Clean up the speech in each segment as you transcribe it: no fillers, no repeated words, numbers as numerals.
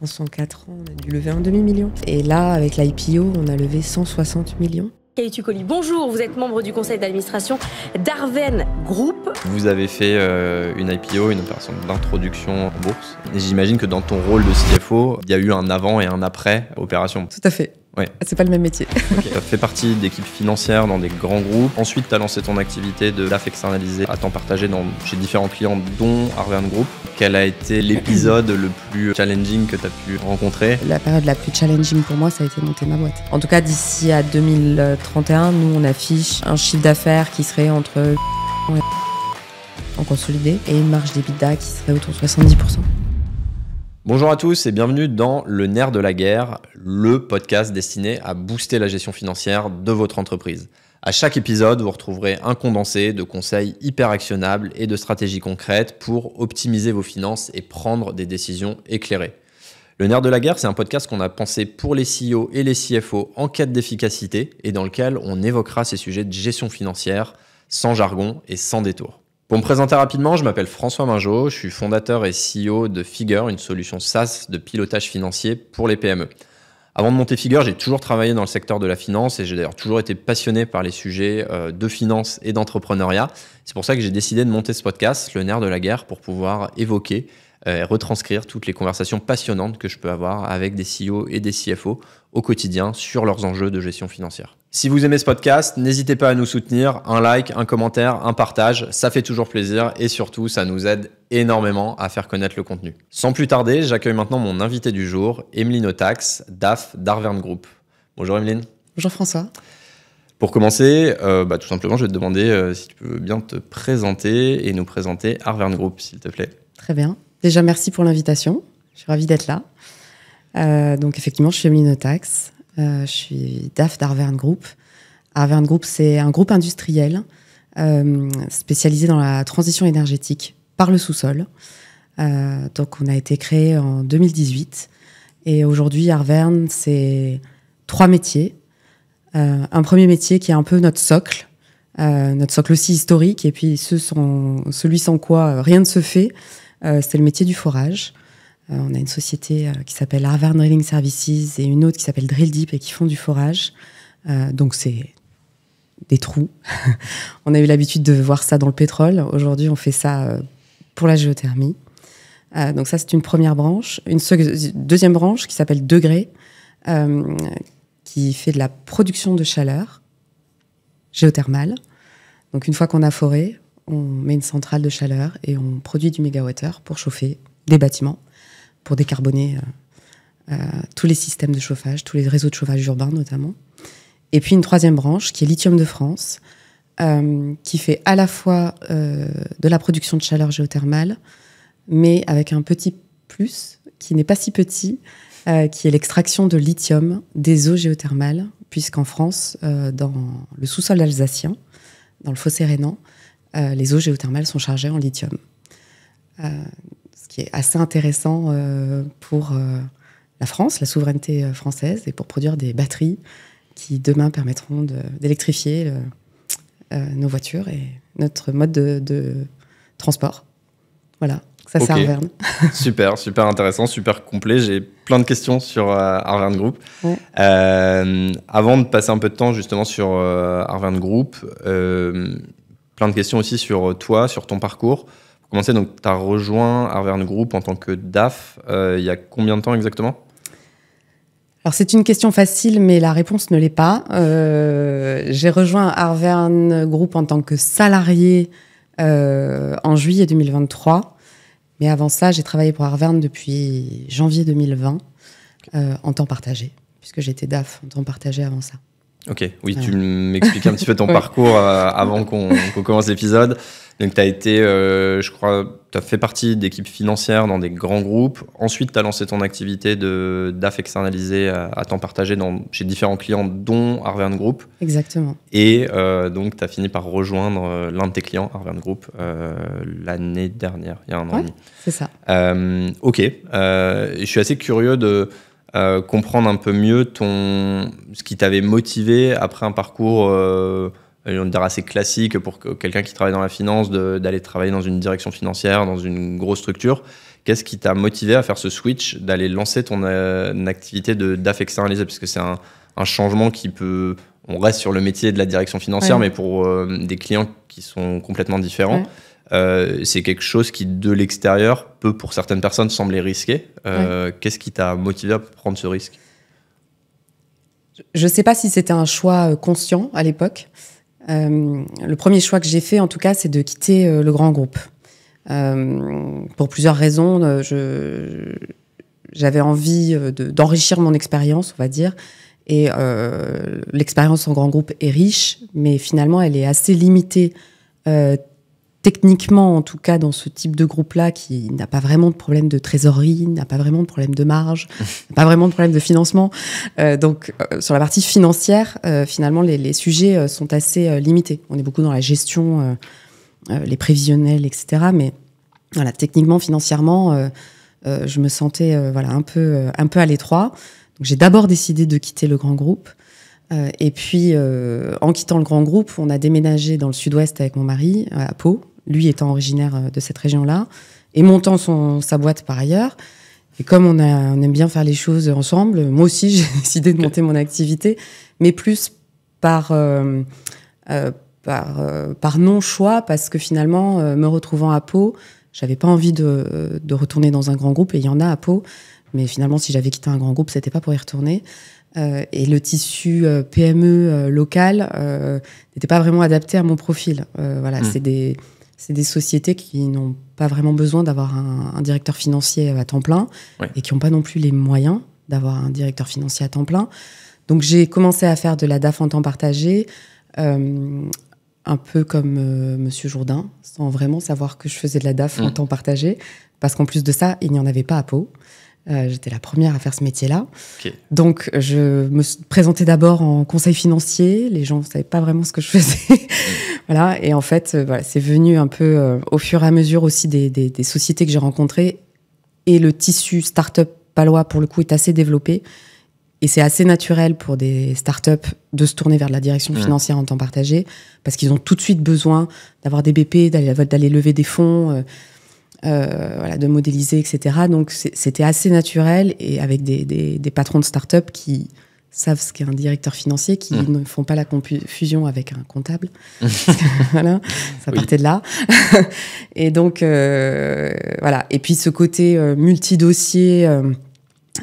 pense en 4 ans, on a dû lever un demi-million. Et là, avec l'IPO, on a levé 160 millions. Kaitu Colli, bonjour, vous êtes membre du conseil d'administration d'Arven Group. Vous avez fait une IPO, une opération d'introduction en bourse. Et j'imagine que dans ton rôle de CFO, il y a eu un avant et un après opération. Tout à fait. Ouais. C'est pas le même métier. Okay. Tu as fait partie d'équipes financières dans des grands groupes. Ensuite, tu as lancé ton activité de DAF externalisé à temps partagé chez différents clients, dont Arven Group. Quel a été l'épisode le plus challenging que tu as pu rencontrer? La période la plus challenging pour moi, ça a été de monter ma boîte. En tout cas, d'ici à 2031, nous, on affiche un chiffre d'affaires qui serait entre en consolidé et une marge d'EBITDA qui serait autour de 70%. Bonjour à tous et bienvenue dans Le Nerf de la Guerre, le podcast destiné à booster la gestion financière de votre entreprise. À chaque épisode, vous retrouverez un condensé de conseils hyper actionnables et de stratégies concrètes pour optimiser vos finances et prendre des décisions éclairées. Le Nerf de la Guerre, c'est un podcast qu'on a pensé pour les CEO et les CFO en quête d'efficacité et dans lequel on évoquera ces sujets de gestion financière sans jargon et sans détour. Pour me présenter rapidement, je m'appelle François Mingeot, je suis fondateur et CEO de Figure, une solution SaaS de pilotage financier pour les PME. Avant de monter Figure, j'ai toujours travaillé dans le secteur de la finance et j'ai d'ailleurs toujours été passionné par les sujets de finance et d'entrepreneuriat. C'est pour ça que j'ai décidé de monter ce podcast, Le Nerf de la Guerre, pour pouvoir évoquer et retranscrire toutes les conversations passionnantes que je peux avoir avec des CEO et des CFO au quotidien sur leurs enjeux de gestion financière. Si vous aimez ce podcast, n'hésitez pas à nous soutenir, un like, un commentaire, un partage, ça fait toujours plaisir et surtout ça nous aide énormément à faire connaître le contenu. Sans plus tarder, j'accueille maintenant mon invité du jour, Emeline Otax, DAF d'Arven Group. Bonjour Emeline. Bonjour François. Pour commencer, tout simplement, je vais te demander si tu peux bien te présenter et nous présenter Arven Group, s'il te plaît. Très bien. Déjà, merci pour l'invitation. Je suis ravie d'être là. Donc, effectivement, je suis Emeline Otax. Je suis DAF d'Arven Group. Arven Group, c'est un groupe industriel spécialisé dans la transition énergétique par le sous-sol. Donc, on a été créé en 2018. Et aujourd'hui, Arven, c'est 3 métiers. Un premier métier qui est un peu notre socle aussi historique. Et puis, celui sans quoi rien ne se fait. C'est le métier du forage. On a une société qui s'appelle Arven Drilling Services et une autre qui s'appelle Drill Deep et qui font du forage. Donc, c'est des trous. On a eu l'habitude de voir ça dans le pétrole. Aujourd'hui, on fait ça pour la géothermie. Donc, ça, c'est une première branche. Une deuxième branche qui s'appelle Degré, qui fait de la production de chaleur géothermale. Donc, une fois qu'on a foré, on met une centrale de chaleur et on produit du mégawattheure pour chauffer des bâtiments, pour décarboner tous les systèmes de chauffage, tous les réseaux de chauffage urbains notamment. Et puis une troisième branche qui est Lithium de France, qui fait à la fois de la production de chaleur géothermale, mais avec un petit plus qui n'est pas si petit, qui est l'extraction de lithium des eaux géothermales, puisqu'en France, dans le sous-sol alsacien, dans le fossé rhénan, les eaux géothermales sont chargées en lithium. Ce qui est assez intéressant pour la France, la souveraineté française, et pour produire des batteries qui, demain, permettront d'électrifier nos voitures et notre mode de transport. Voilà, ça c'est Arven. Super, super intéressant, super complet. J'ai plein de questions sur Arven Group. Ouais. Avant de passer un peu de temps justement sur Arven Group, plein de questions aussi sur toi, sur ton parcours. Pour commencer, donc, tu as rejoint Arven Group en tant que DAF il y a combien de temps exactement ? Alors, c'est une question facile, mais la réponse ne l'est pas. J'ai rejoint Arven Group en tant que salarié en juillet 2023. Mais avant ça, j'ai travaillé pour Arven depuis janvier 2020 en temps partagé, puisque j'étais DAF en temps partagé avant ça. Ok, oui, tu m'expliques un petit peu ton parcours avant qu'on commence l'épisode. Donc, tu as été, je crois, tu as fait partie d'équipes financières dans des grands groupes. Ensuite, tu as lancé ton activité de DAF externalisé à temps partagé chez différents clients, dont Arven Group. Exactement. Et donc, tu as fini par rejoindre l'un de tes clients, Arven Group, l'année dernière, il y a un an et demi. C'est ça. Ok. Je suis assez curieux de comprendre un peu mieux ce qui t'avait motivé après un parcours on dirait assez classique pour quelqu'un qui travaille dans la finance d'aller travailler dans une direction financière, dans une grosse structure. Qu'est-ce qui t'a motivé à faire ce switch, d'aller lancer ton activité de DAF externalisé? Parce que c'est un changement qui peut... On reste sur le métier de la direction financière, mais pour des clients qui sont complètement différents. C'est quelque chose qui, de l'extérieur, peut, pour certaines personnes, sembler risqué. Qu'est-ce qui t'a motivé à prendre ce risque? Je ne sais pas si c'était un choix conscient à l'époque. Le premier choix que j'ai fait, en tout cas, c'est de quitter le grand groupe. Pour plusieurs raisons. J'avais envie d'enrichir mon expérience, on va dire. Et l'expérience en grand groupe est riche, mais finalement, elle est assez limitée techniquement, en tout cas, dans ce type de groupe-là, qui n'a pas vraiment de problème de trésorerie, n'a pas vraiment de problème de marge, n'a pas vraiment de problème de financement. Donc, sur la partie financière, finalement, les sujets sont assez limités. On est beaucoup dans la gestion, les prévisionnels, etc. Mais voilà, techniquement, financièrement, je me sentais un peu à l'étroit. Donc, j'ai d'abord décidé de quitter le grand groupe. Et puis, en quittant le grand groupe, on a déménagé dans le sud-ouest avec mon mari, à Pau, lui étant originaire de cette région-là, et montant sa boîte par ailleurs. Et comme on aime bien faire les choses ensemble, moi aussi, j'ai décidé de monter mon activité, mais plus par non-choix, parce que finalement, me retrouvant à Pau, j'avais pas envie de retourner dans un grand groupe, et il y en a à Pau, mais finalement, si j'avais quitté un grand groupe, c'était pas pour y retourner. Et le tissu PME local n'était pas vraiment adapté à mon profil. C'est des sociétés qui n'ont pas vraiment besoin d'avoir un directeur financier à temps plein et qui n'ont pas non plus les moyens d'avoir un directeur financier à temps plein. Donc, j'ai commencé à faire de la DAF en temps partagé, un peu comme Monsieur Jourdain, sans vraiment savoir que je faisais de la DAF en temps partagé, parce qu'en plus de ça, il n'y en avait pas à Pau. J'étais la première à faire ce métier-là. Okay. Donc, je me présentais d'abord en conseil financier. Les gens ne savaient pas vraiment ce que je faisais. Voilà. Et en fait, c'est venu un peu au fur et à mesure aussi des sociétés que j'ai rencontrées. Et le tissu start-up palois, pour le coup, est assez développé. Et c'est assez naturel pour des start-up de se tourner vers de la direction financière en temps partagé, parce qu'ils ont tout de suite besoin d'avoir des BP, d'aller lever des fonds, de modéliser, etc. Donc, c'était assez naturel, et avec des patrons de start-up qui savent ce qu'est un directeur financier, qui ne font pas la confusion avec un comptable. Voilà, ça partait de là. Et donc, voilà. Et puis, ce côté multi-dossier,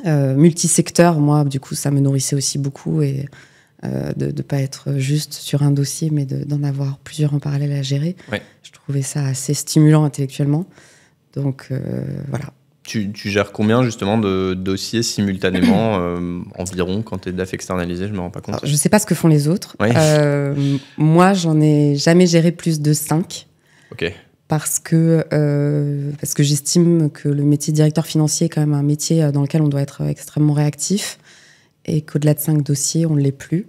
multi-secteur, moi, du coup, ça me nourrissait aussi beaucoup, et de ne pas être juste sur un dossier, mais d'en avoir plusieurs en parallèle à gérer. Ouais. Je trouvais ça assez stimulant intellectuellement. Donc, voilà. Tu gères combien, justement, de dossiers simultanément, environ, quand tu es DAF externalisé? Je ne me rends pas compte. Alors, je ne sais pas ce que font les autres. Ouais. Moi, j'en ai jamais géré plus de 5. OK. Parce que j'estime que le métier de directeur financier est quand même un métier dans lequel on doit être extrêmement réactif, et qu'au-delà de 5 dossiers, on ne l'est plus.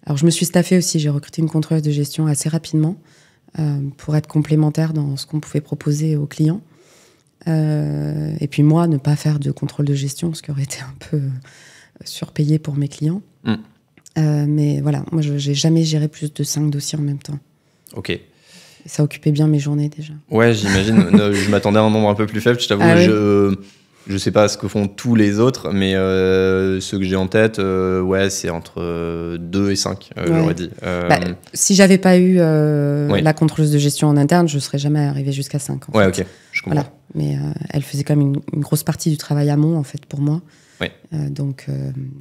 Alors, je me suis staffée aussi. J'ai recruté une contrôleuse de gestion assez rapidement pour être complémentaire dans ce qu'on pouvait proposer aux clients. Et puis moi, ne pas faire de contrôle de gestion, ce qui aurait été un peu surpayé pour mes clients. Mais voilà, moi, je n'ai jamais géré plus de 5 dossiers en même temps. OK. Et ça occupait bien mes journées déjà. Ouais, j'imagine. Je m'attendais à un nombre un peu plus faible, je t'avoue. Je sais pas ce que font tous les autres, mais ceux que j'ai en tête, c'est entre 2 et 5, j'aurais dit. Si j'avais pas eu la contrôleuse de gestion en interne, je serais jamais arrivée jusqu'à 5. Ouais, ok, je comprends. Voilà. Mais elle faisait quand même une grosse partie du travail amont, en fait, pour moi. Ouais. Donc,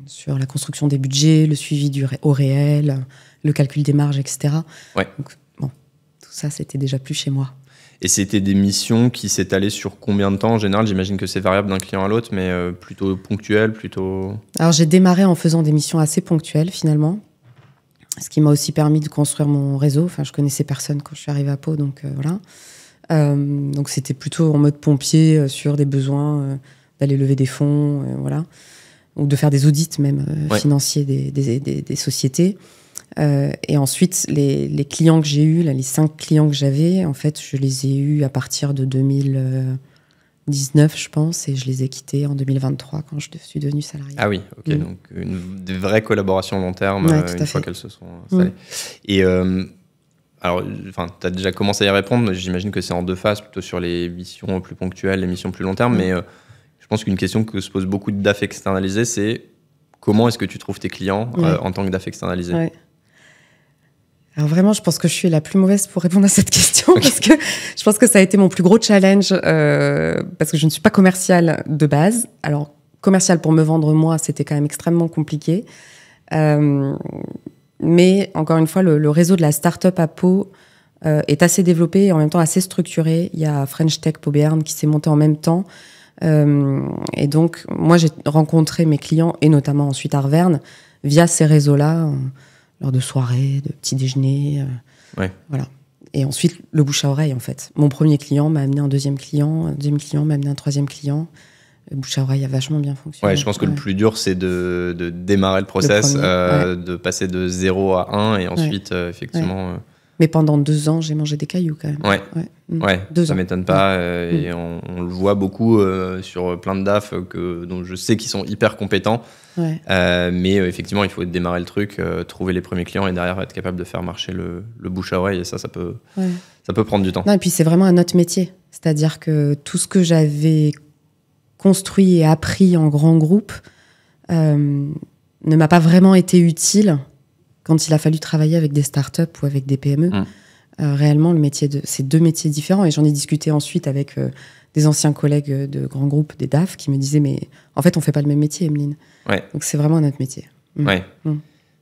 sur la construction des budgets, le suivi au réel, le calcul des marges, etc. Ouais. Donc, bon, tout ça, c'était déjà plus chez moi. Et c'était des missions qui s'étalaient sur combien de temps en général? J'imagine que c'est variable d'un client à l'autre, mais plutôt ponctuel, plutôt... Alors, j'ai démarré en faisant des missions assez ponctuelles, finalement. Ce qui m'a aussi permis de construire mon réseau. Enfin, je connaissais personne quand je suis arrivée à Pau, donc voilà. Donc, c'était plutôt en mode pompier sur des besoins d'aller lever des fonds, voilà. Ou de faire des audits même financiers des sociétés. Et ensuite, les clients que j'ai eus, là, les 5 clients que j'avais, en fait, je les ai eus à partir de 2019, je pense, et je les ai quittés en 2023 quand je suis devenue salariée. Ah oui, ok, donc des vraies collaborations long terme, une fois qu'elles se sont installées. Et alors, tu as déjà commencé à y répondre. J'imagine que c'est en 2 phases, plutôt sur les missions plus ponctuelles, les missions plus long terme. Mais je pense qu'une question que se pose beaucoup de DAF externalisés, c'est comment est-ce que tu trouves tes clients en tant que DAF externalisé? Alors vraiment, je pense que je suis la plus mauvaise pour répondre à cette question parce que je pense que ça a été mon plus gros challenge parce que je ne suis pas commerciale de base. Alors, commercial pour me vendre moi, c'était quand même extrêmement compliqué. Mais encore une fois, le réseau de la start-up à Pau est assez développé et en même temps assez structuré. Il y a French Tech Pau Béarn qui s'est monté en même temps. Et donc, moi, j'ai rencontré mes clients et notamment ensuite Arverne via ces réseaux-là, lors de soirées, de petits déjeuners. Voilà. Et ensuite, le bouche à oreille, en fait. Mon premier client m'a amené un deuxième client m'a amené un troisième client. Le bouche à oreille a vachement bien fonctionné. Ouais, je pense que le plus dur, c'est de démarrer le process, de passer de 0 à 1 et ensuite, effectivement... Mais pendant 2 ans, j'ai mangé des cailloux quand même. Ouais, ça m'étonne pas. Et on le voit beaucoup sur plein de DAF dont je sais qu'ils sont hyper compétents. Mais effectivement, il faut démarrer le truc, trouver les premiers clients et derrière être capable de faire marcher le bouche à oreille. Et ça peut prendre du temps. Non, et puis c'est vraiment un autre métier. C'est-à-dire que tout ce que j'avais construit et appris en grand groupe ne m'a pas vraiment été utile quand il a fallu travailler avec des startups ou avec des PME. Réellement, c'est 2 métiers différents. Et j'en ai discuté ensuite avec des anciens collègues de grands groupes, des DAF, qui me disaient, mais en fait, on fait pas le même métier, Emeline. Donc c'est vraiment notre métier.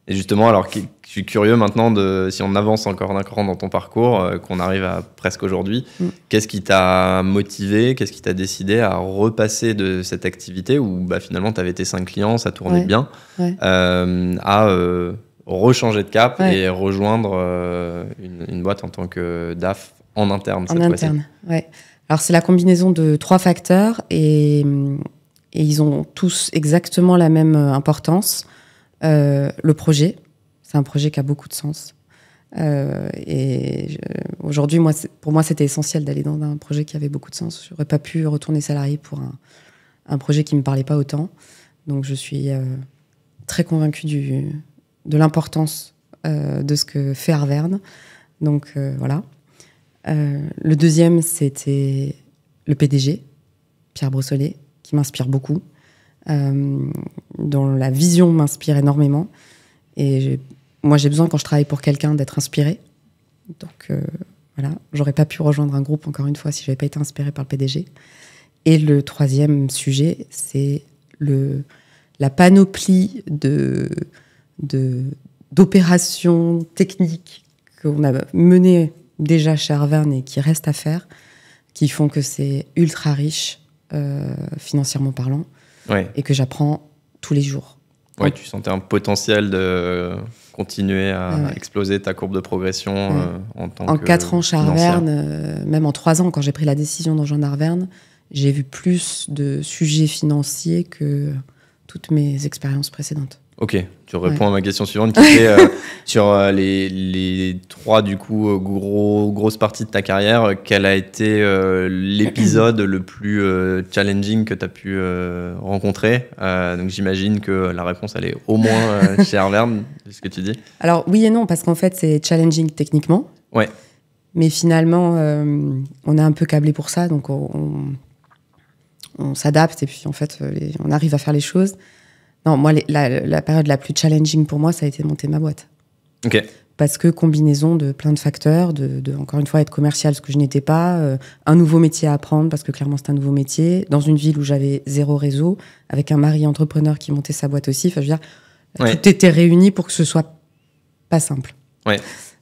Et justement, alors je suis curieux maintenant si on avance encore d'un cran dans ton parcours, qu'on arrive à presque aujourd'hui, qu'est-ce qui t'a motivé, qu'est-ce qui t'a décidé à repasser de cette activité où finalement tu avais tes 5 clients, ça tournait bien, à rechanger de cap et rejoindre une boîte en tant que DAF en interne cette fois-ci. Alors c'est la combinaison de 3 facteurs et ils ont tous exactement la même importance. Le projet, c'est un projet qui a beaucoup de sens. Aujourd'hui, pour moi, c'était essentiel d'aller dans un projet qui avait beaucoup de sens. Je n'aurais pas pu retourner salarié pour un projet qui ne me parlait pas autant. Donc, je suis très convaincue de l'importance de ce que fait Arverne. Donc, voilà. Le deuxième, c'était le PDG, Pierre Brossolet, qui m'inspire beaucoup. Dont la vision m'inspire énormément. Et moi, j'ai besoin, quand je travaille pour quelqu'un, d'être inspirée. Donc, voilà. J'aurais pas pu rejoindre un groupe, encore une fois, si j'avais pas été inspirée par le PDG. Et le troisième sujet, c'est la panoplie d'opérations techniques qu'on a menées déjà chez Arverne et qui restent à faire, qui font que c'est ultra riche, financièrement parlant. Et que j'apprends tous les jours. Tu sentais un potentiel de continuer à exploser ta courbe de progression en tant que En 4 ans chez Arverne, même en 3 ans, quand j'ai pris la décision de rejoindre Arverne, j'ai vu plus de sujets financiers que toutes mes expériences précédentes. Ok, tu réponds à ma question suivante qui était sur les 3 du coup grosses parties de ta carrière. Quel a été l'épisode le plus challenging que tu as pu rencontrer? Donc j'imagine que la réponse elle est au moins chez Arverne, c'est ce que tu dis. Alors oui et non, parce qu'en fait c'est challenging techniquement. Mais finalement on est un peu câblé pour ça, donc on s'adapte et puis en fait on arrive à faire les choses. Non, moi, la période la plus challenging pour moi, ça a été de monter ma boîte. Parce que combinaison de plein de facteurs, encore une fois, être commercial, ce que je n'étais pas, un nouveau métier à apprendre, parce que clairement, c'est un nouveau métier, dans une ville où j'avais 0 réseau, avec un mari entrepreneur qui montait sa boîte aussi. Enfin, je veux dire, tout était réuni pour que ce soit pas simple.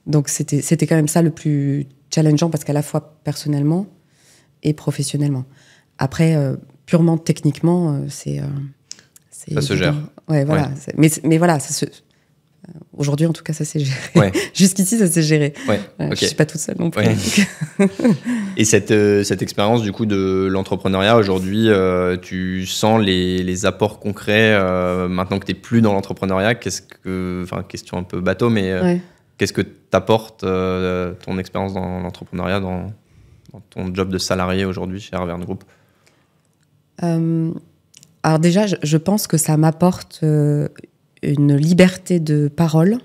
Donc, c'était quand même ça le plus challengeant, parce qu'à la fois personnellement et professionnellement. Après, purement techniquement, ça se gère. Voilà. Mais voilà, aujourd'hui, en tout cas, ça s'est géré. Jusqu'ici, ça s'est géré. Je ne suis pas toute seule non plus. Et cette expérience du coup de l'entrepreneuriat, aujourd'hui, tu sens les apports concrets maintenant que tu n'es plus dans l'entrepreneuriat. Question un peu bateau, mais qu'est-ce que t'apporte ton expérience dans l'entrepreneuriat, dans ton job de salarié aujourd'hui chez Arverne Group? Alors déjà, je pense que ça m'apporte une liberté de parole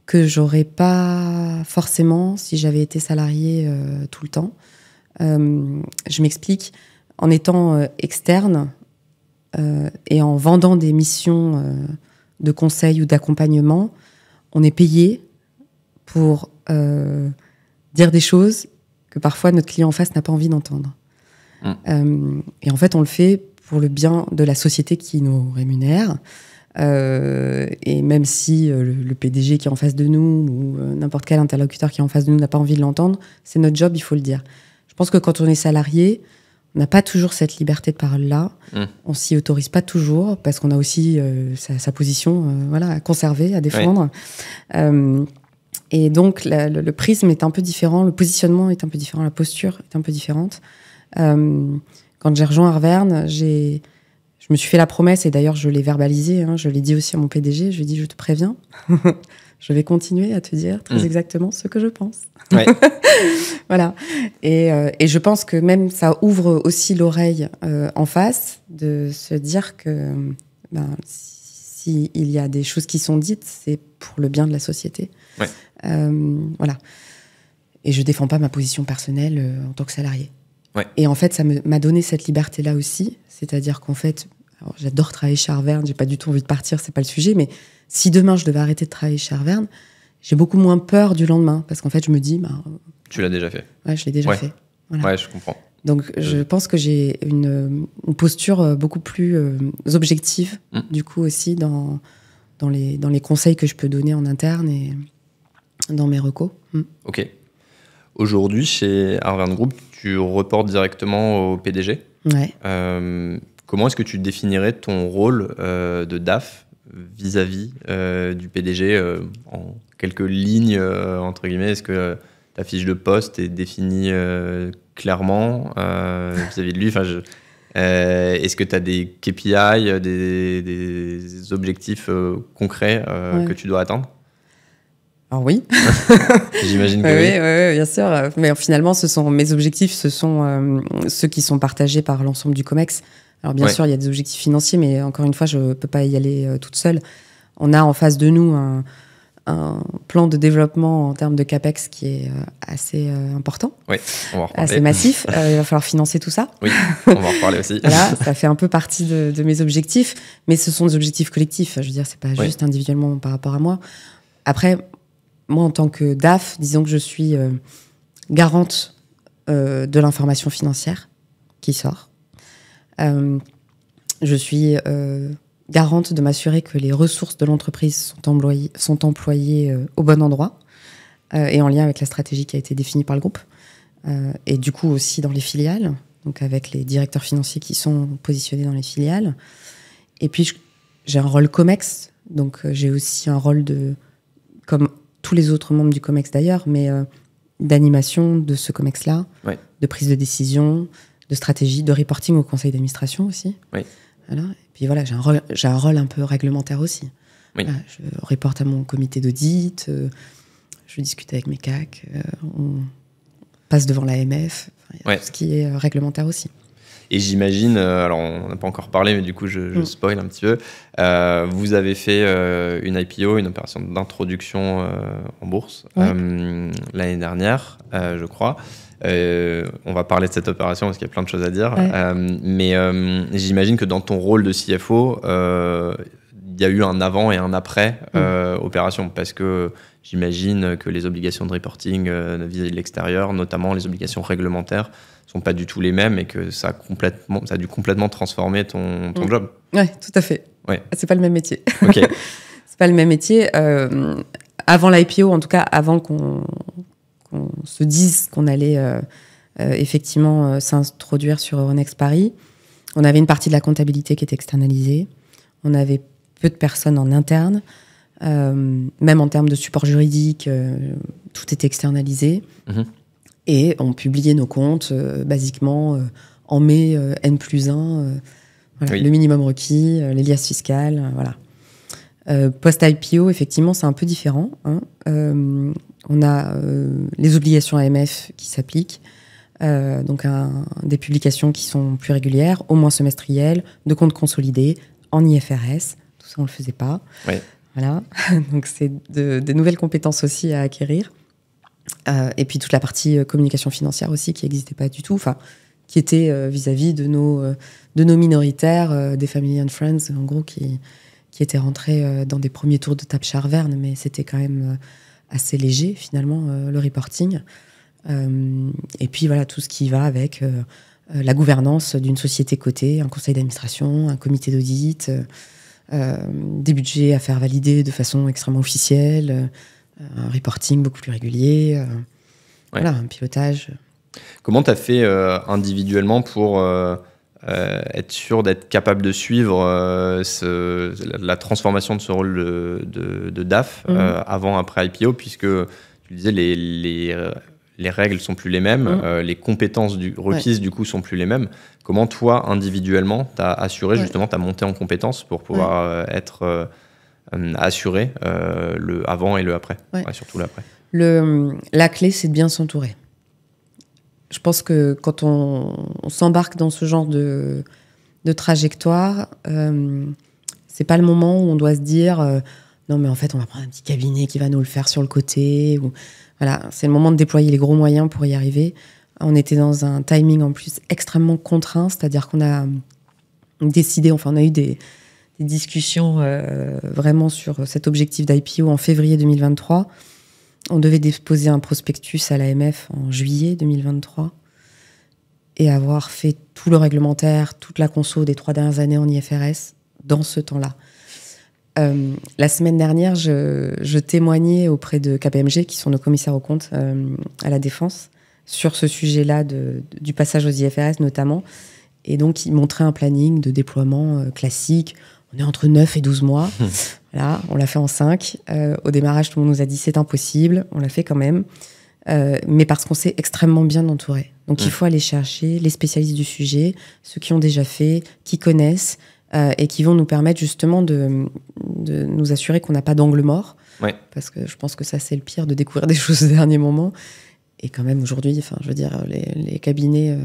que j'aurais pas forcément si j'avais été salariée tout le temps. Je m'explique. En étant externe et en vendant des missions de conseil ou d'accompagnement, on est payé pour dire des choses que parfois notre client en face n'a pas envie d'entendre. Et en fait, on le fait pour le bien de la société qui nous rémunère. Et même si le PDG qui est en face de nous ou n'importe quel interlocuteur qui est en face de nous n'a pas envie de l'entendre, c'est notre job, il faut le dire. Je pense que quand on est salarié, on n'a pas toujours cette liberté de parole-là. On s'y autorise pas toujours parce qu'on a aussi sa position à conserver, à défendre. Et donc, le prisme est un peu différent, le positionnement est un peu différent, la posture est un peu différente. Quand j'ai rejoint Arverne, je me suis fait la promesse, et d'ailleurs je l'ai verbalisé, je l'ai dit aussi à mon PDG, je lui ai dit, je te préviens, je vais continuer à te dire très exactement ce que je pense. Ouais. Voilà. Et je pense que même ça ouvre aussi l'oreille en face de se dire que s'il y a des choses qui sont dites, c'est pour le bien de la société. Ouais. Voilà. Et je défends pas ma position personnelle en tant que salarié. Ouais. Et en fait, ça m'a donné cette liberté-là aussi. C'est-à-dire qu'en fait, alors, j'adore travailler chez Arverne, j'ai pas du tout envie de partir, c'est pas le sujet, mais si demain je devais arrêter de travailler chez Arverne, j'ai beaucoup moins peur du lendemain, parce qu'en fait, je me dis... tu l'as déjà fait. Ouais, je l'ai déjà fait. Voilà. Ouais, je comprends. Donc, je pense que j'ai une posture beaucoup plus objective, du coup, aussi, dans les conseils que je peux donner en interne et dans mes recos. Ok. Aujourd'hui, chez Arverne Group, tu reportes directement au PDG. Ouais. Comment est-ce que tu définirais ton rôle de DAF vis-à-vis du PDG en quelques lignes, entre guillemets? Est-ce que ta fiche de poste est définie clairement vis-à-vis de lui? Est-ce que tu as des KPI, des objectifs concrets que tu dois atteindre? Alors oui. J'imagine que oui, bien sûr. Mais finalement, mes objectifs, ce sont ceux qui sont partagés par l'ensemble du COMEX. Alors bien sûr, il y a des objectifs financiers, mais encore une fois, je ne peux pas y aller toute seule. On a en face de nous un plan de développement en termes de CAPEX qui est assez important. Oui, on va en reparler. Assez massif. Il va falloir financer tout ça. Oui, on va en reparler aussi. Voilà, ça fait un peu partie de mes objectifs, mais ce sont des objectifs collectifs. Je veux dire, c'est pas juste individuellement par rapport à moi. Après, moi, en tant que DAF, disons que je suis garante de l'information financière qui sort. Je suis garante de m'assurer que les ressources de l'entreprise sont employées au bon endroit et en lien avec la stratégie qui a été définie par le groupe. Et du coup aussi dans les filiales, donc avec les directeurs financiers qui sont positionnés dans les filiales. Et puis j'ai un rôle COMEX, donc j'ai aussi un rôle comme tous les autres membres du COMEX d'ailleurs, mais d'animation de ce COMEX-là, de prise de décision, de stratégie, de reporting au conseil d'administration aussi. Oui. Voilà. Et puis voilà, j'ai un rôle un peu réglementaire aussi. Oui. Voilà, je reporte à mon comité d'audit, je discute avec mes CAC, on passe devant l'AMF, tout ce qui est réglementaire aussi. Et j'imagine, alors on n'a pas encore parlé, mais du coup je spoil un petit peu, vous avez fait une IPO, une opération d'introduction en bourse l'année dernière, je crois. On va parler de cette opération parce qu'il y a plein de choses à dire. Mais j'imagine que dans ton rôle de CFO, il y a eu un avant et un après opération, parce que j'imagine que les obligations de reporting vis-à-vis de l'extérieur, notamment les obligations réglementaires, sont pas du tout les mêmes et que ça a dû complètement transformer ton job. Oui, tout à fait. Ouais. C'est pas le même métier. Okay. C'est pas le même métier. Avant l'IPO, en tout cas, avant qu'on se dise qu'on allait effectivement s'introduire sur Euronext Paris, on avait une partie de la comptabilité qui était externalisée. On avait peu de personnes en interne. Même en termes de support juridique, tout était externalisé. Et on publiait nos comptes, basiquement, en mai, N+1, le minimum requis, les liasses fiscales, voilà. Post-IPO, effectivement, c'est un peu différent. On a les obligations AMF qui s'appliquent, donc des publications qui sont plus régulières, au moins semestrielles, de comptes consolidés, en IFRS. Tout ça, on ne le faisait pas. Oui. Voilà. Donc, c'est des nouvelles compétences aussi à acquérir. Et puis, toute la partie communication financière aussi qui n'existait pas du tout. Enfin, qui était vis-à-vis de nos minoritaires, des Family and Friends, en gros, qui étaient rentrés dans des premiers tours de table chez Arverne, mais c'était quand même assez léger, finalement, le reporting. Et puis, voilà, tout ce qui va avec la gouvernance d'une société cotée, un conseil d'administration, un comité d'audit, des budgets à faire valider de façon extrêmement officielle, un reporting beaucoup plus régulier, voilà, un pilotage. Comment tu as fait individuellement pour être sûr d'être capable de suivre la transformation de ce rôle de DAF avant, après IPO, puisque tu disais les règles sont plus les mêmes, les compétences requises du coup sont plus les mêmes. Comment toi, individuellement, tu as assuré justement ta montée en compétences pour pouvoir être assuré le avant et le après, surtout l'après? La clé, c'est de bien s'entourer. Je pense que quand on s'embarque dans ce genre de trajectoire, c'est pas le moment où on doit se dire non mais en fait on va prendre un petit cabinet qui va nous le faire sur le côté. Voilà, c'est le moment de déployer les gros moyens pour y arriver. On était dans un timing en plus extrêmement contraint, c'est-à-dire qu'on a décidé, enfin on a eu des discussions vraiment sur cet objectif d'IPO en février 2023. On devait déposer un prospectus à l'AMF en juillet 2023 et avoir fait tout le réglementaire, toute la conso des 3 dernières années en IFRS dans ce temps-là. La semaine dernière, je témoignais auprès de KPMG, qui sont nos commissaires aux comptes à la Défense, sur ce sujet-là du passage aux IFRS notamment. Et donc, ils montraient un planning de déploiement classique. On est entre 9 et 12 mois. Voilà, on l'a fait en 5. Au démarrage, tout le monde nous a dit c'est impossible. On l'a fait quand même. Mais parce qu'on s'est extrêmement bien entouré. Donc, il faut aller chercher les spécialistes du sujet, ceux qui ont déjà fait, qui connaissent, et qui vont nous permettre justement de nous assurer qu'on n'a pas d'angle mort. Ouais. Parce que je pense que ça, c'est le pire, de découvrir des choses au dernier moment. Et quand même, aujourd'hui, enfin, je veux dire, les cabinets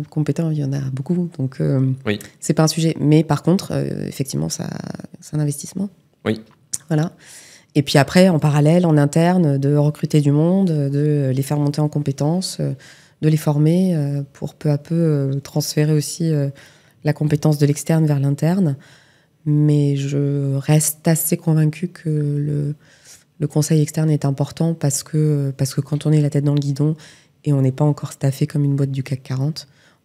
compétents, il y en a beaucoup. Donc, c'est pas un sujet. Mais par contre, effectivement, c'est un investissement. Oui. Voilà. Et puis après, en parallèle, en interne, de recruter du monde, de les faire monter en compétences, de les former pour peu à peu transférer aussi la compétence de l'externe vers l'interne. Mais je reste assez convaincue que le conseil externe est important parce que quand on est la tête dans le guidon et on n'est pas encore staffé comme une boîte du CAC 40, on ne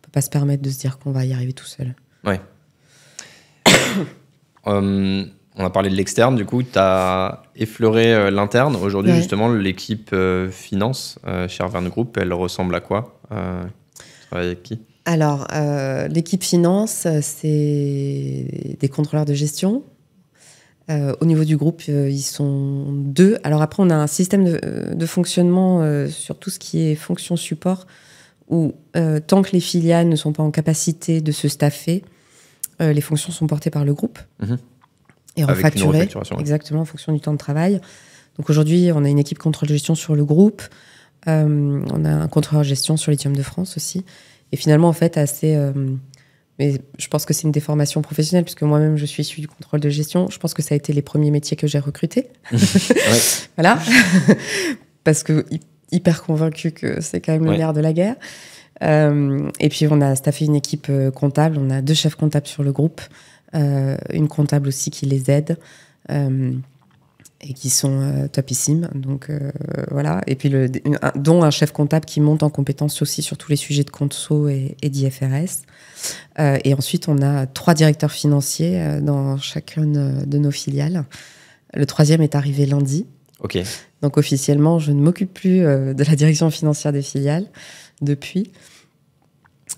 peut pas se permettre de se dire qu'on va y arriver tout seul. Ouais. On a parlé de l'externe, du coup, tu as effleuré l'interne. Aujourd'hui, justement, l'équipe finance chez Arverne Group, elle ressemble à quoi? Tu travailles avec qui? Alors, l'équipe finance, c'est des contrôleurs de gestion. Au niveau du groupe, ils sont 2. Alors après, on a un système de fonctionnement sur tout ce qui est fonction support, où tant que les filiales ne sont pas en capacité de se staffer, les fonctions sont portées par le groupe et refacturées, exactement, en fonction du temps de travail. Donc aujourd'hui, on a une équipe contrôle de gestion sur le groupe, on a un contrôleur de gestion sur Lithium de France aussi. Et finalement, en fait, mais je pense que c'est une déformation professionnelle, puisque moi-même, je suis issue du contrôle de gestion. Je pense que ça a été les premiers métiers que j'ai recrutés. Voilà. Parce que hyper convaincue que c'est quand même le nerf de la guerre. Et puis, on a staffé une équipe comptable. On a 2 chefs comptables sur le groupe. Une comptable aussi qui les aide. Et qui sont topissimes. Donc, voilà. Et puis, dont un chef comptable qui monte en compétence aussi sur tous les sujets de conso et d'IFRS. Et ensuite, on a 3 directeurs financiers dans chacune de nos filiales. Le 3e est arrivé lundi. Ok. Donc, officiellement, je ne m'occupe plus de la direction financière des filiales depuis.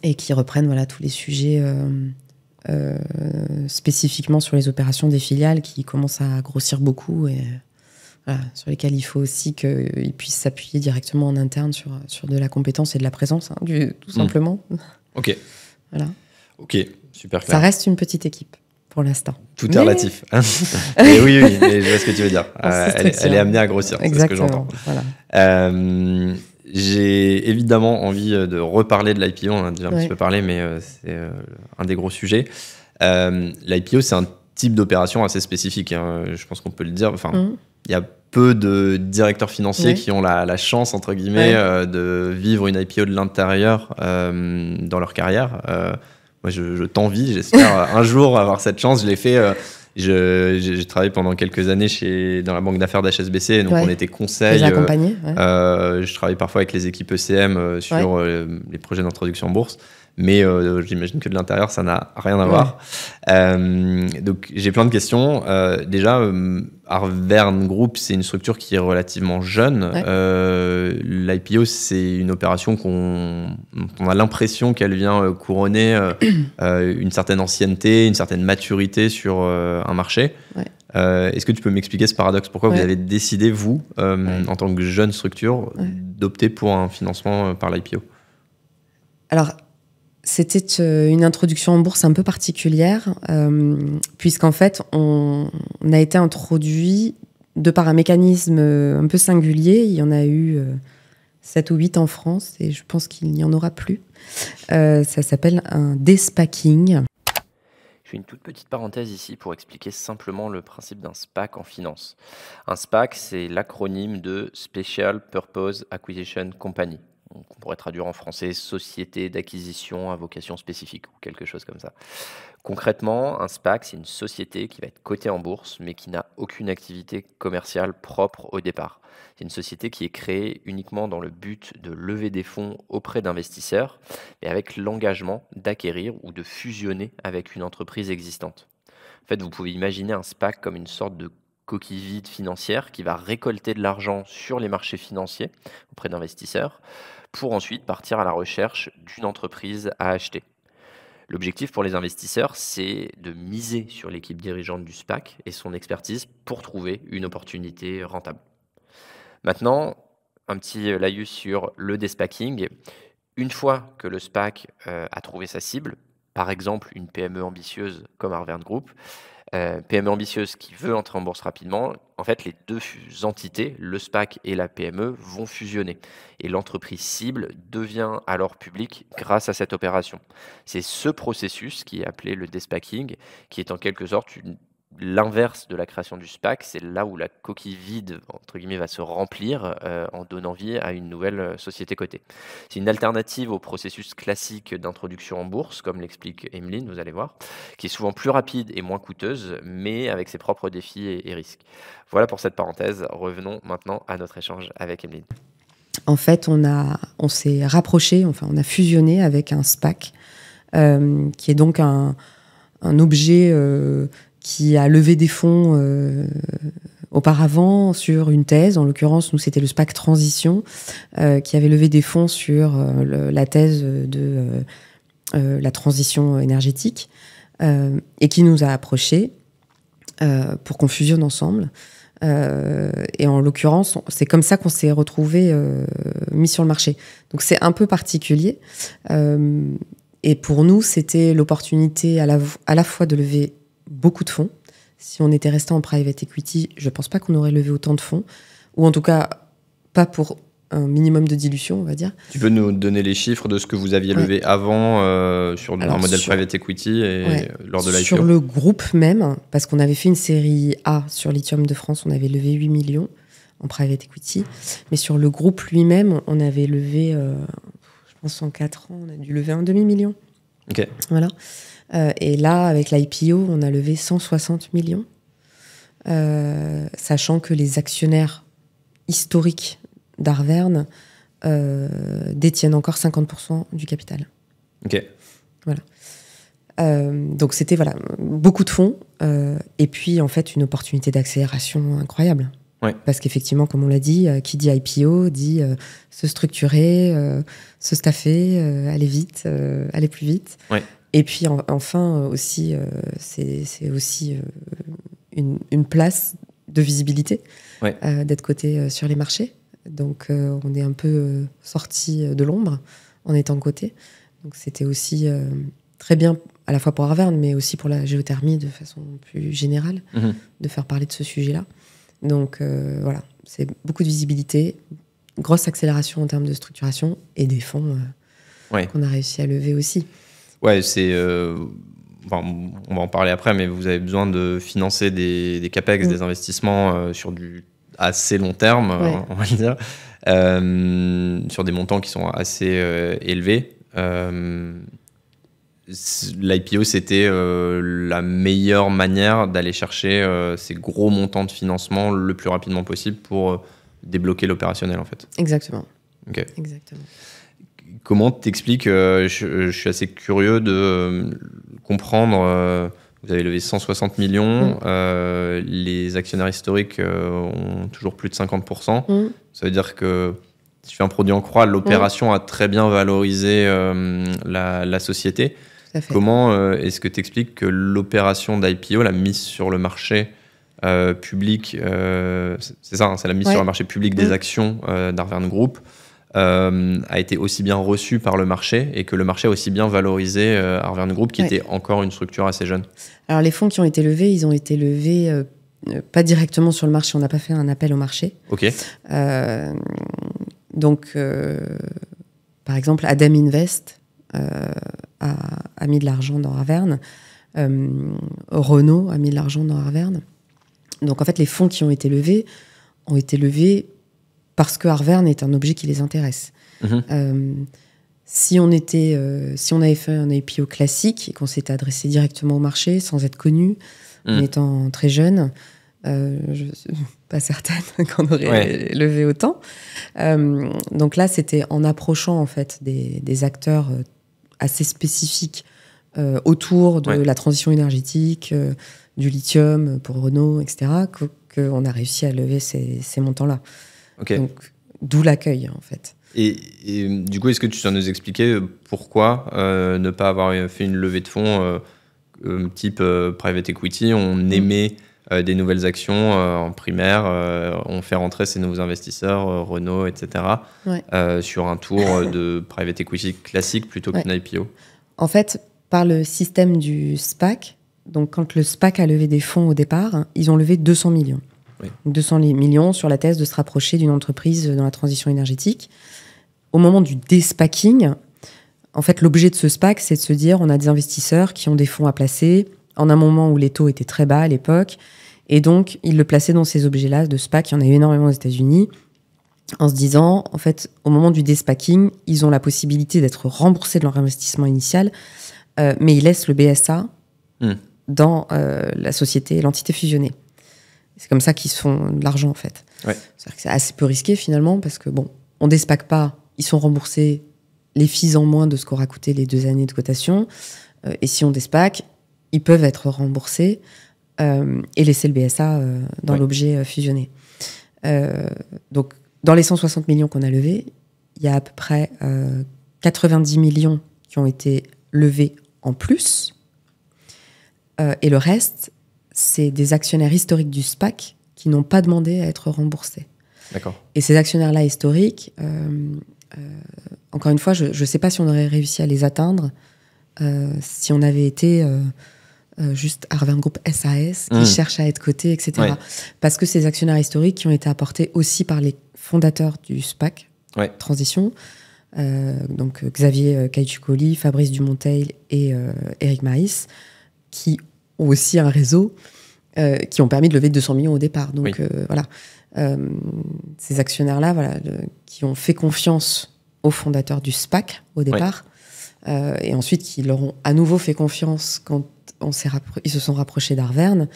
Et qui reprennent tous les sujets spécifiquement sur les opérations des filiales qui commencent à grossir beaucoup et sur lesquelles il faut aussi qu'ils puissent s'appuyer directement en interne sur de la compétence et de la présence, tout simplement. Ok. Voilà. Ok, super clair. Ça reste une petite équipe pour l'instant. Tout est relatif. Mais oui, mais je vois ce que tu veux dire. Elle est amenée à grossir, c'est ce que j'entends. Voilà. J'ai évidemment envie de reparler de l'IPO, on en a déjà un petit peu parlé, mais c'est un des gros sujets. L'IPO, c'est un type d'opération assez spécifique, hein, je pense qu'on peut le dire. Enfin, il y a peu de directeurs financiers qui ont la chance, entre guillemets, de vivre une IPO de l'intérieur dans leur carrière. Moi, je t'envie, j'espère un jour avoir cette chance. Je l'ai fait. J'ai travaillé pendant quelques années dans la banque d'affaires d'HSBC, donc on était conseil. Je travaille parfois avec les équipes ECM sur les projets d'introduction en bourse. Mais j'imagine que de l'intérieur, ça n'a rien à voir. Donc, j'ai plein de questions. Déjà, Arverne Group, c'est une structure qui est relativement jeune. L'IPO, c'est une opération on a l'impression qu'elle vient couronner une certaine ancienneté, une certaine maturité sur un marché. Est-ce que tu peux m'expliquer ce paradoxe? Pourquoi vous avez décidé, vous, en tant que jeune structure, d'opter pour un financement par l'IPO? Alors, c'était une introduction en bourse un peu particulière, puisqu'en fait, on a été introduit de par un mécanisme un peu singulier. Il y en a eu 7 ou 8 en France, et je pense qu'il n'y en aura plus. Ça s'appelle un despacking. Je fais une toute petite parenthèse ici pour expliquer simplement le principe d'un SPAC en finance. Un SPAC, c'est l'acronyme de Special Purpose Acquisition Company. On pourrait traduire en français société d'acquisition à vocation spécifique ou quelque chose comme ça. Concrètement, un SPAC, c'est une société qui va être cotée en bourse, mais qui n'a aucune activité commerciale propre au départ. C'est une société qui est créée uniquement dans le but de lever des fonds auprès d'investisseurs, et avec l'engagement d'acquérir ou de fusionner avec une entreprise existante. En fait, vous pouvez imaginer un SPAC comme une sorte de coquille vide financière qui va récolter de l'argent sur les marchés financiers auprès d'investisseurs pour ensuite partir à la recherche d'une entreprise à acheter. L'objectif pour les investisseurs, c'est de miser sur l'équipe dirigeante du SPAC et son expertise pour trouver une opportunité rentable. Maintenant, un petit laïus sur le despacking. Une fois que le SPAC a trouvé sa cible, par exemple une PME ambitieuse comme Arverne Group, PME ambitieuse qui veut entrer en bourse rapidement, en fait, les deux entités, le SPAC et la PME, vont fusionner. Et l'entreprise cible devient alors publique grâce à cette opération. C'est ce processus qui est appelé le despacking, qui est en quelque sorte l'inverse de la création du SPAC. C'est là où la coquille vide, entre guillemets, va se remplir en donnant vie à une nouvelle société cotée. C'est une alternative au processus classique d'introduction en bourse, comme l'explique Emeline, vous allez voir, qui est souvent plus rapide et moins coûteuse, mais avec ses propres défis et risques. Voilà pour cette parenthèse. Revenons maintenant à notre échange avec Emeline. En fait, on s'est rapproché, enfin, on a fusionné avec un SPAC, qui est donc un objet qui a levé des fonds auparavant sur une thèse. En l'occurrence, nous, c'était le SPAC Transition, qui avait levé des fonds sur la thèse de la transition énergétique, et qui nous a approchés pour qu'on fusionne ensemble. Et en l'occurrence, c'est comme ça qu'on s'est retrouvés mis sur le marché. Donc c'est un peu particulier. Et pour nous, c'était l'opportunité à la fois de lever beaucoup de fonds. Si on était resté en private equity, je ne pense pas qu'on aurait levé autant de fonds, ou en tout cas pas pour un minimum de dilution, on va dire. Tu peux nous donner les chiffres de ce que vous aviez levé avant sur un modèle private equity et lors de l'IPO? Sur le groupe même, parce qu'on avait fait une série A sur Lithium de France, on avait levé 8 millions en private equity, mais sur le groupe lui-même, on avait levé, je pense en 4 ans, on a dû lever un demi-million. Ok. Voilà. Et là, avec l'IPO, on a levé 160 millions, sachant que les actionnaires historiques d'Arverne détiennent encore 50% du capital. Ok. Voilà. Donc c'était beaucoup de fonds et puis en fait une opportunité d'accélération incroyable. Ouais. Parce qu'effectivement, comme on l'a dit, qui dit IPO dit se structurer, se staffer, aller vite, aller plus vite. Ouais. Et puis enfin aussi, c'est aussi une place de visibilité, d'être coté sur les marchés. Donc on est un peu sorti de l'ombre en étant coté. Donc c'était aussi très bien, à la fois pour Arverne, mais aussi pour la géothermie de façon plus générale, de faire parler de ce sujet-là. Donc voilà, c'est beaucoup de visibilité, grosse accélération en termes de structuration et des fonds qu'on a réussi à lever aussi. Ouais, c'est on va en parler après, mais vous avez besoin de financer des CAPEX, des investissements sur du assez long terme, on va dire, sur des montants qui sont assez élevés. L'IPO, c'était la meilleure manière d'aller chercher ces gros montants de financement le plus rapidement possible pour débloquer l'opérationnel, en fait. Exactement. Okay. Exactement. Comment t'expliques, je suis assez curieux de comprendre, vous avez levé 160 millions, les actionnaires historiques ont toujours plus de 50%. Ça veut dire que si tu fais un produit en croix, l'opération a très bien valorisé la société. Comment est-ce que tu expliques que l'opération d'IPO, la mise sur le marché public, c'est ça, c'est la mise sur le marché public des actions d'Arverne Group, a été aussi bien reçue par le marché et que le marché a aussi bien valorisé Arverne Group, qui était encore une structure assez jeune? Alors, les fonds qui ont été levés, ils ont été levés pas directement sur le marché. On n'a pas fait un appel au marché. OK. Donc, par exemple, Adam Invest a mis de l'argent dans Arverne. Renault a mis de l'argent dans Arverne. Donc, en fait, les fonds qui ont été levés parce que Arverne est un objet qui les intéresse. Si on avait fait un IPO classique et qu'on s'était adressé directement au marché sans être connu, en étant très jeune, je ne suis pas certaine qu'on aurait levé autant. Donc là, c'était en approchant en fait des acteurs assez spécifiques autour de la transition énergétique, du lithium pour Renault, etc., qu'on a réussi à lever ces montants-là. Okay. Donc, d'où l'accueil, en fait. Et du coup, est-ce que tu peux nous expliquer pourquoi ne pas avoir fait une levée de fonds type private equity? On émet des nouvelles actions en primaire, on fait rentrer ces nouveaux investisseurs, Renault, etc., sur un tour de private equity classique plutôt qu'une IPO. En fait, par le système du SPAC, donc quand le SPAC a levé des fonds au départ, ils ont levé 200 millions. 200 millions sur la thèse de se rapprocher d'une entreprise dans la transition énergétique. Au moment du despacking, en fait, l'objet de ce SPAC, c'est de se dire on a des investisseurs qui ont des fonds à placer en un moment où les taux étaient très bas à l'époque, et donc ils le plaçaient dans ces objets-là de SPAC. Il y en a eu énormément aux États-Unis, en se disant, en fait, au moment du despacking, ils ont la possibilité d'être remboursés de leur investissement initial, mais ils laissent le BSA dans la société, l'entité fusionnée. C'est comme ça qu'ils se font de l'argent, en fait. C'est-à-dire que c'est assez peu risqué, finalement, parce que, bon, on déspaque pas, ils sont remboursés les fees en moins de ce qu'aura coûté les 2 années de cotation. Et si on déspaque, ils peuvent être remboursés et laisser le BSA dans l'objet fusionné. Donc, dans les 160 millions qu'on a levés, il y a à peu près 90 millions qui ont été levés en plus. Et le reste, c'est des actionnaires historiques du SPAC qui n'ont pas demandé à être remboursés. D'accord. Et ces actionnaires-là historiques, encore une fois, je ne sais pas si on aurait réussi à les atteindre si on avait été juste Arverne Group SAS qui cherche à être coté, etc. Parce que ces actionnaires historiques qui ont été apportés aussi par les fondateurs du SPAC Transition, donc Xavier Caiucoli, Fabrice Dumonteil et Éric Maïs, qui ont aussi un réseau qui ont permis de lever 200 millions au départ. Donc voilà, ces actionnaires-là, qui ont fait confiance aux fondateurs du SPAC au départ, et ensuite qui leur ont à nouveau fait confiance quand ils se sont rapprochés d'Arverne.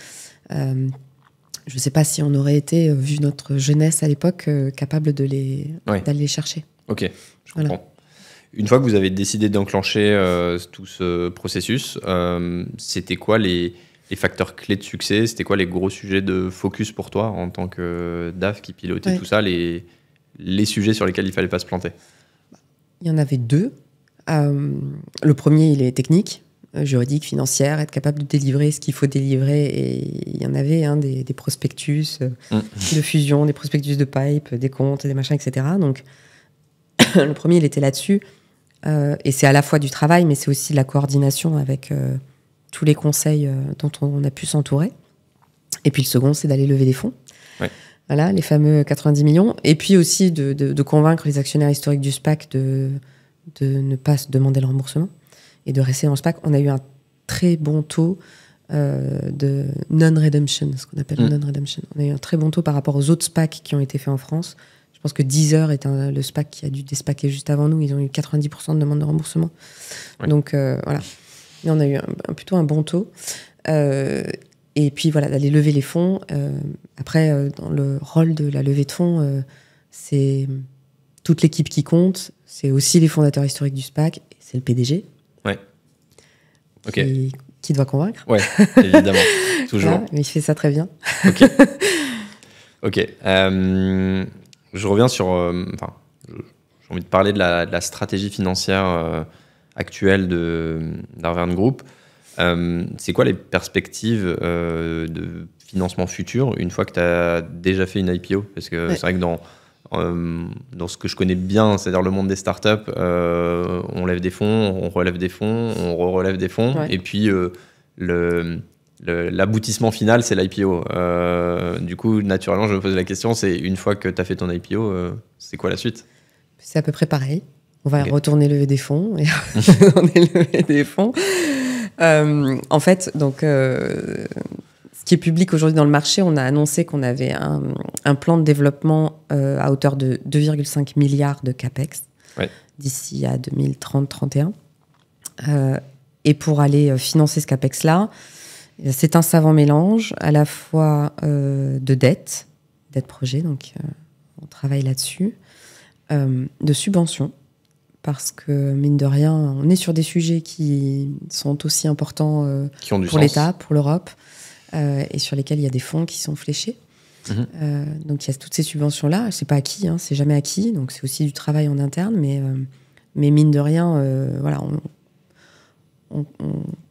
Je ne sais pas si on aurait été, vu notre jeunesse à l'époque, capable d'aller les chercher. Ok, je comprends. Une fois que vous avez décidé d'enclencher tout ce processus, c'était quoi les facteurs clés de succès? C'était quoi les gros sujets de focus pour toi en tant que DAF qui pilotait tout ça, les sujets sur lesquels il ne fallait pas se planter? Il y en avait 2. Le premier, il est technique, juridique, financière, être capable de délivrer ce qu'il faut délivrer. Et il y en avait des prospectus de fusion, des prospectus de pipe, des comptes, des machins, etc. Donc, le premier, il était là-dessus. Et c'est à la fois du travail, mais c'est aussi de la coordination avec tous les conseils dont on a pu s'entourer. Et puis le second, c'est d'aller lever des fonds. Voilà, les fameux 90 millions. Et puis aussi de convaincre les actionnaires historiques du SPAC de ne pas se demander le remboursement et de rester dans le SPAC. On a eu un très bon taux de non-redemption, ce qu'on appelle non-redemption. On a eu un très bon taux par rapport aux autres SPAC qui ont été faits en France. Je pense que Deezer est le SPAC qui a dû déspaquer juste avant nous. Ils ont eu 90% de demandes de remboursement. Ouais. Donc, voilà. Mais on a eu plutôt un bon taux. Et puis, voilà, d'aller lever les fonds. Après, dans le rôle de la levée de fonds, c'est toute l'équipe qui compte. C'est aussi les fondateurs historiques du SPAC. Et c'est le PDG. Ouais. OK. Qui doit convaincre. Ouais, évidemment. Toujours. Voilà, mais il fait ça très bien. OK. OK. Je reviens sur... j'ai envie de parler de la stratégie financière actuelle d'Arverne Group. C'est quoi les perspectives de financement futur une fois que tu as déjà fait une IPO? Parce que c'est vrai que dans ce que je connais bien, c'est-à-dire le monde des startups, on lève des fonds, on relève des fonds, on relève des fonds, et puis l'aboutissement final, c'est l'IPO. Du coup, naturellement, je me pose la question, c'est une fois que tu as fait ton IPO, c'est quoi la suite? C'est à peu près pareil. On va retourner lever des fonds et retourner lever des fonds. En fait, donc, ce qui est public aujourd'hui dans le marché, on a annoncé qu'on avait un plan de développement à hauteur de 2,5 milliards de CAPEX d'ici à 2030-31. Et pour aller financer ce CAPEX-là, c'est un savant mélange à la fois de dette projet, donc on travaille là-dessus, de subventions, parce que, mine de rien, on est sur des sujets qui sont aussi importants pour l'État, pour l'Europe, et sur lesquels il y a des fonds qui sont fléchés. Donc il y a toutes ces subventions-là. C'est pas acquis, c'est jamais acquis, donc c'est aussi du travail en interne, mais mine de rien, voilà, on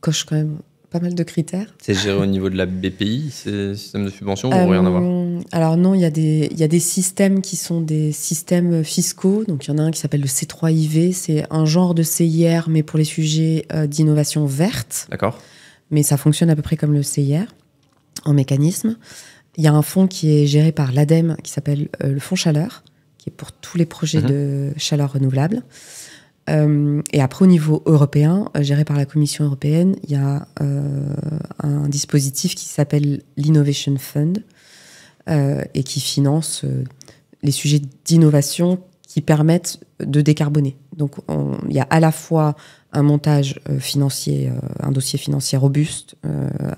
coche quand même pas mal de critères. C'est géré au niveau de la BPI, ces systèmes de subvention, ou rien à voir? Alors non, il y a des systèmes qui sont des systèmes fiscaux. Donc il y en a un qui s'appelle le C3IV. C'est un genre de CIR, mais pour les sujets d'innovation verte. D'accord. Mais ça fonctionne à peu près comme le CIR, en mécanisme. Il y a un fonds qui est géré par l'ADEME, qui s'appelle le fonds chaleur, qui est pour tous les projets de chaleur renouvelable. Et après, au niveau européen, géré par la Commission européenne, il y a un dispositif qui s'appelle l'Innovation Fund et qui finance les sujets d'innovation qui permettent de décarboner. Donc, il y a à la fois un montage financier, un dossier financier robuste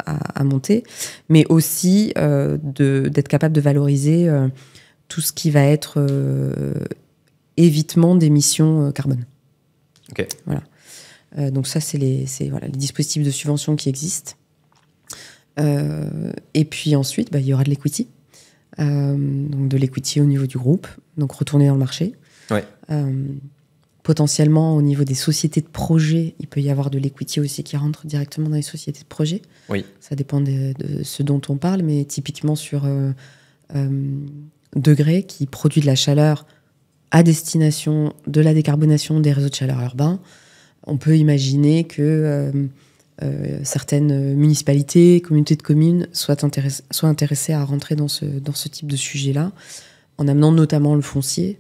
à monter, mais aussi d'être capable de valoriser tout ce qui va être évitement d'émissions carbone. Okay. Voilà. Donc ça, c'est les dispositifs de subvention qui existent. Et puis ensuite, il y aura de l'equity. Donc de l'equity au niveau du groupe, donc retourner dans le marché. Ouais. Potentiellement, au niveau des sociétés de projet, il peut y avoir de l'equity aussi qui rentre directement dans les sociétés de projet. Oui. Ça dépend de ce dont on parle, mais typiquement sur Degré, qui produit de la chaleur à destination de la décarbonation des réseaux de chaleur urbains, on peut imaginer que certaines municipalités, communautés de communes soient intéressées à rentrer dans ce type de sujet-là, en amenant notamment le foncier,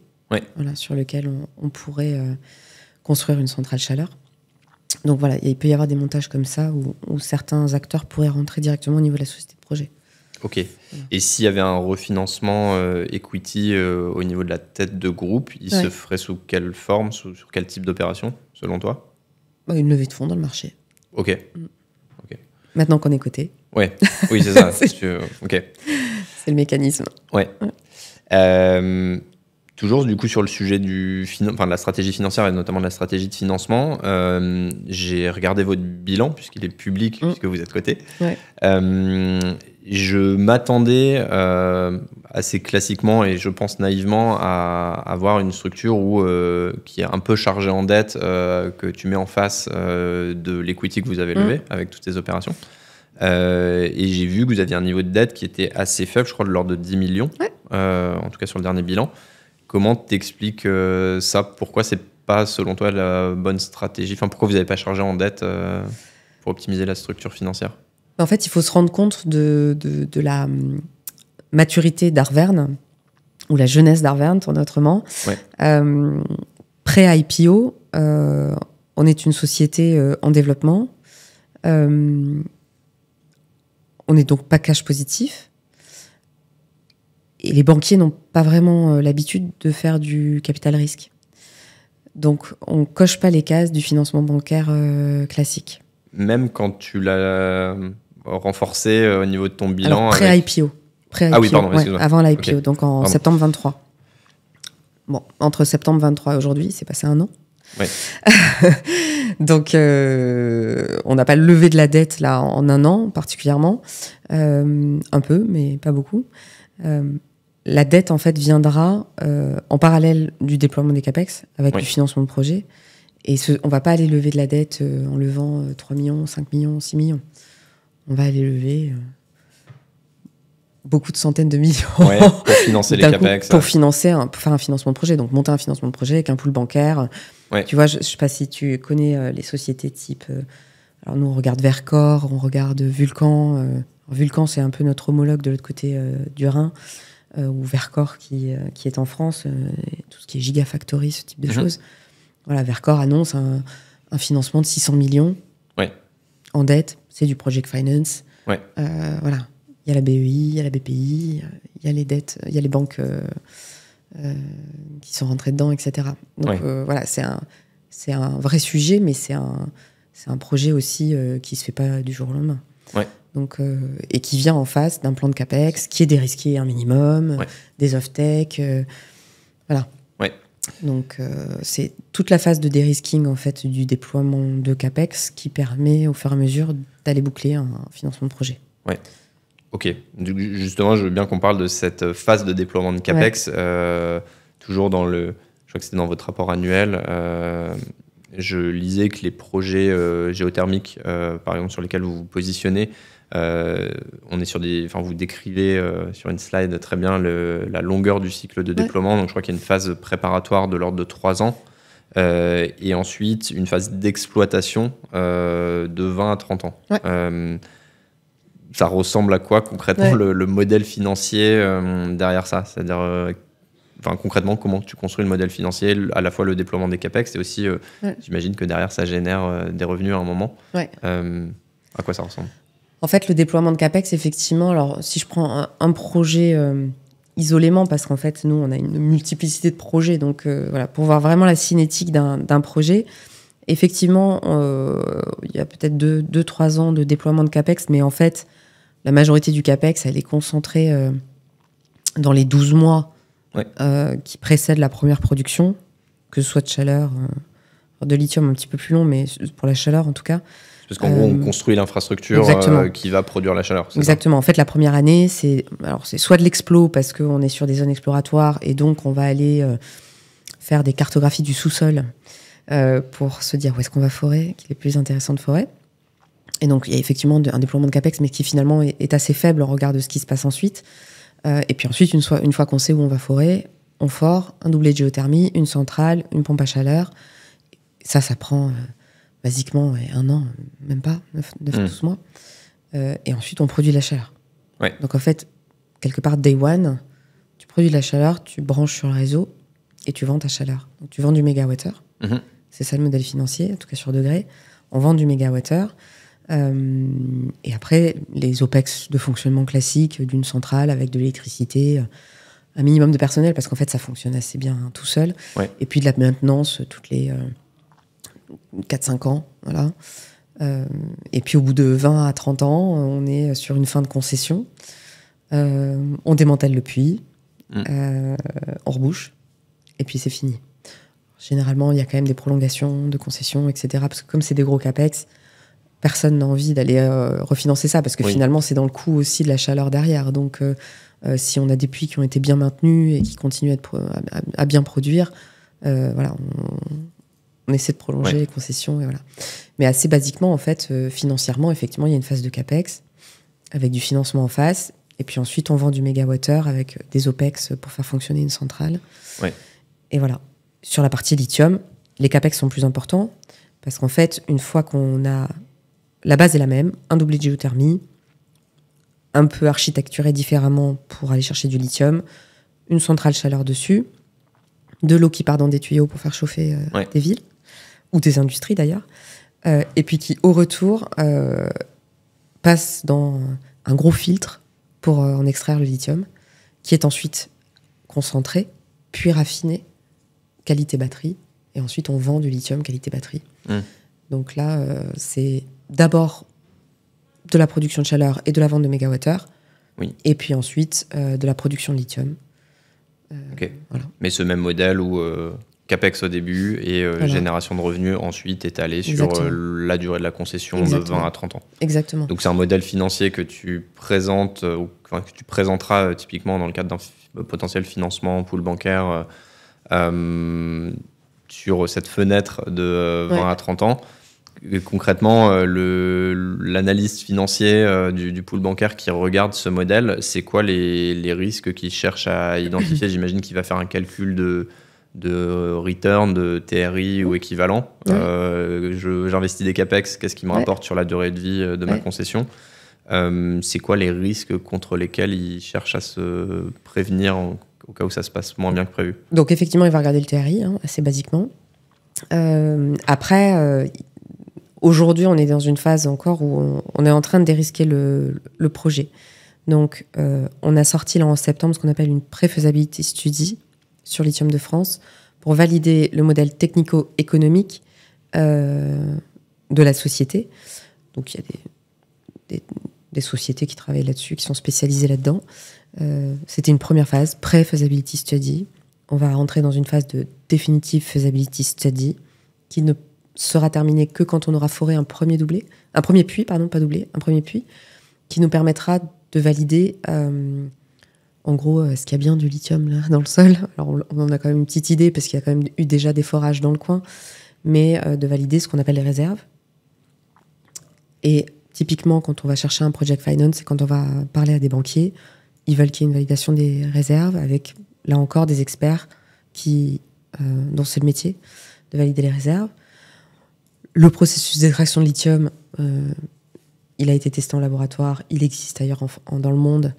voilà, sur lequel on pourrait construire une centrale chaleur. Donc voilà, il peut y avoir des montages comme ça où certains acteurs pourraient rentrer directement au niveau de la société de projet. Ok. Et s'il y avait un refinancement equity au niveau de la tête de groupe, il se ferait sous quelle forme, sur quel type d'opération, selon toi? Une levée de fonds dans le marché. Ok. Maintenant qu'on est coté. Ouais. Oui, c'est ça. Ok. C'est le mécanisme. Ouais. Toujours du coup sur le sujet de la stratégie financière et notamment de la stratégie de financement, j'ai regardé votre bilan puisqu'il est public, puisque vous êtes coté. Ouais. Je m'attendais assez classiquement et je pense naïvement à avoir une structure qui est un peu chargée en dette, que tu mets en face de l'equity que vous avez levé avec toutes ces opérations. Et j'ai vu que vous aviez un niveau de dette qui était assez faible, je crois de l'ordre de 10 millions, en tout cas sur le dernier bilan. Comment t'expliques ça? Pourquoi c'est pas, selon toi, la bonne stratégie? Enfin, pourquoi vous n'avez pas chargé en dette pour optimiser la structure financière? En fait, il faut se rendre compte de la maturité d'Arverne, ou la jeunesse d'Arverne, tourne autrement. Pré-IPO, on est une société en développement. On n'est donc pas cash positif. Et les banquiers n'ont pas vraiment l'habitude de faire du capital risque. Donc, on coche pas les cases du financement bancaire classique. Même quand tu l'as renforcé au niveau de ton bilan. Alors, pré-IPO. Ah oui, pardon, excuse-moi. Avant l'IPO, Okay. donc en septembre 23. Bon, entre septembre 23 et aujourd'hui, c'est passé 1 an. Ouais. Donc, on n'a pas levé de la dette là en 1 an particulièrement. Un peu, mais pas beaucoup. La dette, en fait, viendra en parallèle du déploiement des CAPEX avec du financement de projet. Et on ne va pas aller lever de la dette en levant 3 millions, 5 millions, 6 millions. On va aller lever beaucoup de centaines de millions pour financer les CAPEX. Pour faire un financement de projet. Donc, monter un financement de projet avec un pool bancaire. Ouais. Tu vois, je ne sais pas si tu connais les sociétés type... alors, nous, on regarde Vercor, on regarde Vulcan. Vulcan, c'est un peu notre homologue de l'autre côté du Rhin. Ou Vercor qui est en France, tout ce qui est Gigafactory, ce type de choses. Voilà, Vercor annonce un financement de 600 millions en dette. C'est du project finance. Voilà. Il y a la BEI, il y a la BPI, il y a les dettes, il y a les banques qui sont rentrées dedans, etc. Donc voilà, c'est un vrai sujet, mais c'est un projet aussi qui se fait pas du jour au lendemain. Donc, et qui vient en face d'un plan de CAPEX qui est dérisqué un minimum, des off-tech, voilà. Donc, c'est toute la phase de dérisking en fait, du déploiement de CAPEX qui permet au fur et à mesure d'aller boucler un financement de projet. Ok. Justement, je veux bien qu'on parle de cette phase de déploiement de CAPEX. Toujours dans je crois que c'était dans votre rapport annuel. Je lisais que les projets géothermiques, par exemple, sur lesquels vous vous positionnez, on est sur vous décrivez sur une slide très bien la longueur du cycle de déploiement. Donc, je crois qu'il y a une phase préparatoire de l'ordre de 3 ans. Et ensuite, une phase d'exploitation de 20 à 30 ans. Ça ressemble à quoi concrètement le modèle financier derrière ça? C'est-à-dire, concrètement, comment tu construis le modèle financier, à la fois le déploiement des CAPEX et aussi, j'imagine que derrière, ça génère des revenus à un moment. À quoi ça ressemble? En fait, le déploiement de CAPEX, effectivement, alors si je prends un projet isolément, parce qu'en fait, nous, on a une multiplicité de projets, donc voilà, pour voir vraiment la cinétique d'un projet, effectivement, il y a peut-être 2-3 ans de déploiement de CAPEX, mais en fait, la majorité du CAPEX, elle est concentrée dans les 12 mois qui précèdent la première production, que ce soit de chaleur, de lithium un petit peu plus long, mais pour la chaleur en tout cas. Parce qu'en gros, on construit l'infrastructure qui va produire la chaleur. Exactement. En fait, la première année, c'est soit de l'explo, parce qu'on est sur des zones exploratoires, et donc on va aller faire des cartographies du sous-sol pour se dire où est-ce qu'on va forer, qu'il est plus intéressant de forer. Et donc, il y a effectivement un déploiement de CAPEX, mais qui finalement est assez faible au regard de ce qui se passe ensuite. Et puis ensuite, une fois qu'on sait où on va forer, on fore, un doublé de géothermie, une centrale, une pompe à chaleur. Ça prend basiquement 1 an, même pas, 9-12 mois. Et ensuite, on produit la chaleur. Donc en fait, quelque part, day one, tu produis de la chaleur, tu branches sur le réseau et tu vends ta chaleur. Donc tu vends du mégawattheure. C'est ça le modèle financier, en tout cas sur degré. On vend du mégawattheure. Et après, les OPEX de fonctionnement classique d'une centrale avec de l'électricité, un minimum de personnel, parce qu'en fait, ça fonctionne assez bien tout seul. Et puis de la maintenance toutes les 4-5 ans. Voilà. Et puis au bout de 20 à 30 ans, on est sur une fin de concession. On démantèle le puits, on rebouche, et puis c'est fini. Généralement, il y a quand même des prolongations de concessions, etc. Parce que comme c'est des gros CAPEX, personne n'a envie d'aller refinancer ça, parce que finalement, c'est dans le coût aussi de la chaleur derrière. Donc, si on a des puits qui ont été bien maintenus et qui continuent à bien produire, voilà, on essaie de prolonger les concessions. Et voilà. Mais assez basiquement, en fait, financièrement, effectivement, il y a une phase de CAPEX avec du financement en face. Et puis ensuite, on vend du mégawattheure avec des OPEX pour faire fonctionner une centrale. Et voilà. Sur la partie lithium, les CAPEX sont plus importants parce qu'en fait, une fois qu'on a... La base est la même, un doublé de géothermie, un peu architecturé différemment pour aller chercher du lithium, une centrale chaleur dessus, de l'eau qui part dans des tuyaux pour faire chauffer des villes, ou des industries d'ailleurs, et puis qui, au retour, passe dans un gros filtre pour en extraire le lithium, qui est ensuite concentré, puis raffiné, qualité batterie, et ensuite on vend du lithium qualité batterie. Donc là, c'est d'abord de la production de chaleur et de la vente de mégawattheures, et puis ensuite de la production de lithium. Voilà. Mais ce même modèle où CAPEX au début et génération de revenus ensuite étalée sur la durée de la concession de 20 à 30 ans. Exactement. Donc c'est un modèle financier que tu présentes, que tu présenteras typiquement dans le cadre d'un potentiel financement pool bancaire sur cette fenêtre de 20 à 30 ans. Et concrètement, l'analyste financier du pool bancaire qui regarde ce modèle, c'est quoi les risques qu'il cherche à identifier? J'imagine qu'il va faire un calcul de return, de TRI ou équivalent. J'investis des CAPEX, qu'est-ce qui me rapporte sur la durée de vie de ma concession? C'est quoi les risques contre lesquels il cherche à se prévenir au cas où ça se passe moins bien que prévu? Donc effectivement, il va regarder le TRI, assez basiquement. Après... Aujourd'hui, on est dans une phase encore où on est en train de dérisquer le projet. Donc, on a sorti là en septembre ce qu'on appelle une pré-faisability study sur Lithium de France pour valider le modèle technico-économique de la société. Donc, il y a des sociétés qui travaillent là-dessus, qui sont spécialisées là-dedans. C'était une première phase, pré-feasibility study. On va rentrer dans une phase de definitive feasibility study qui ne sera terminée que quand on aura foré un premier puits, qui nous permettra de valider en gros est-ce qu'il y a bien du lithium là dans le sol. Alors on en a quand même une petite idée parce qu'il y a quand même eu déjà des forages dans le coin, mais de valider ce qu'on appelle les réserves. Et typiquement quand on va chercher un project finance et quand on va parler à des banquiers, ils veulent qu'il y ait une validation des réserves avec là encore des experts dont c'est le métier de valider les réserves. Le processus d'extraction de lithium, il a été testé en laboratoire, il existe ailleurs dans le monde,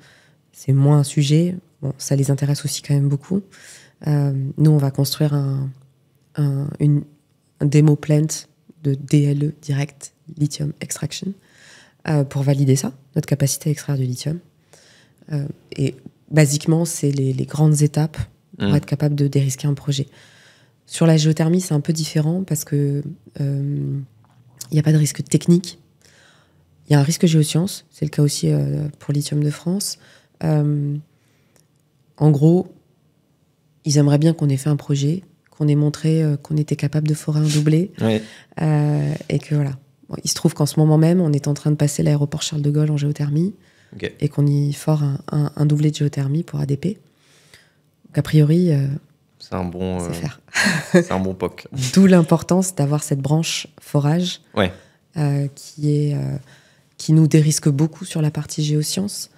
c'est moins un sujet, bon, ça les intéresse aussi quand même beaucoup. Nous, on va construire un démo plant de DLE, Direct Lithium Extraction, pour valider ça, notre capacité à extraire du lithium. Et basiquement, c'est les grandes étapes pour être capable de dérisquer un projet. Sur la géothermie, c'est un peu différent parce que y a pas de risque technique. Il y a un risque géosciences, c'est le cas aussi pour Lithium de France. En gros, ils aimeraient bien qu'on ait fait un projet, qu'on ait montré qu'on était capable de forer un doublé. Et que voilà. Bon, il se trouve qu'en ce moment même, on est en train de passer l'aéroport Charles de Gaulle en géothermie et qu'on y fore un doublé de géothermie pour ADP. Donc a priori... c'est un bon, faire. C'est un bon POC. D'où l'importance d'avoir cette branche forage qui nous dérisque beaucoup sur la partie géosciences.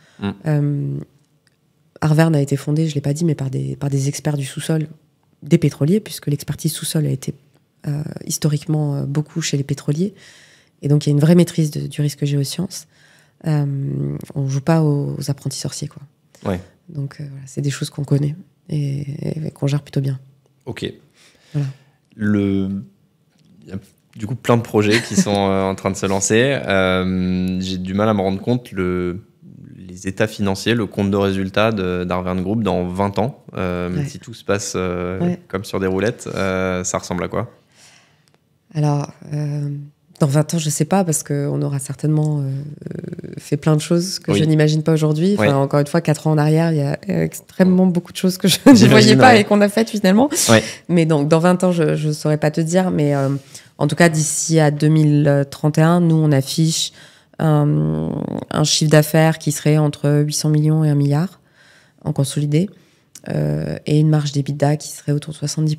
Arverne a été fondé, je ne l'ai pas dit, mais par des experts du sous-sol, des pétroliers, puisque l'expertise sous-sol a été historiquement beaucoup chez les pétroliers. Et donc, il y a une vraie maîtrise du risque géosciences. On ne joue pas aux apprentis sorciers, quoi. Donc, voilà, c'est des choses qu'on connaît et qu'on gère plutôt bien. Ok. Voilà. Il y a du coup plein de projets qui sont en train de se lancer. J'ai du mal à me rendre compte les états financiers, le compte de résultats d'Arverne Group dans 20 ans. Si tout se passe comme sur des roulettes, ça ressemble à quoi? Alors, dans 20 ans, je ne sais pas, parce qu'on aura certainement fait plein de choses que je n'imagine pas aujourd'hui. Enfin, encore une fois, 4 ans en arrière, il y a extrêmement beaucoup de choses que je ne voyais pas et qu'on a faites finalement. Mais donc, dans 20 ans, je ne saurais pas te dire. Mais en tout cas, d'ici à 2031, nous, on affiche un chiffre d'affaires qui serait entre 800 millions et 1 milliard en consolidé et une marge d'EBITDA qui serait autour de 70%.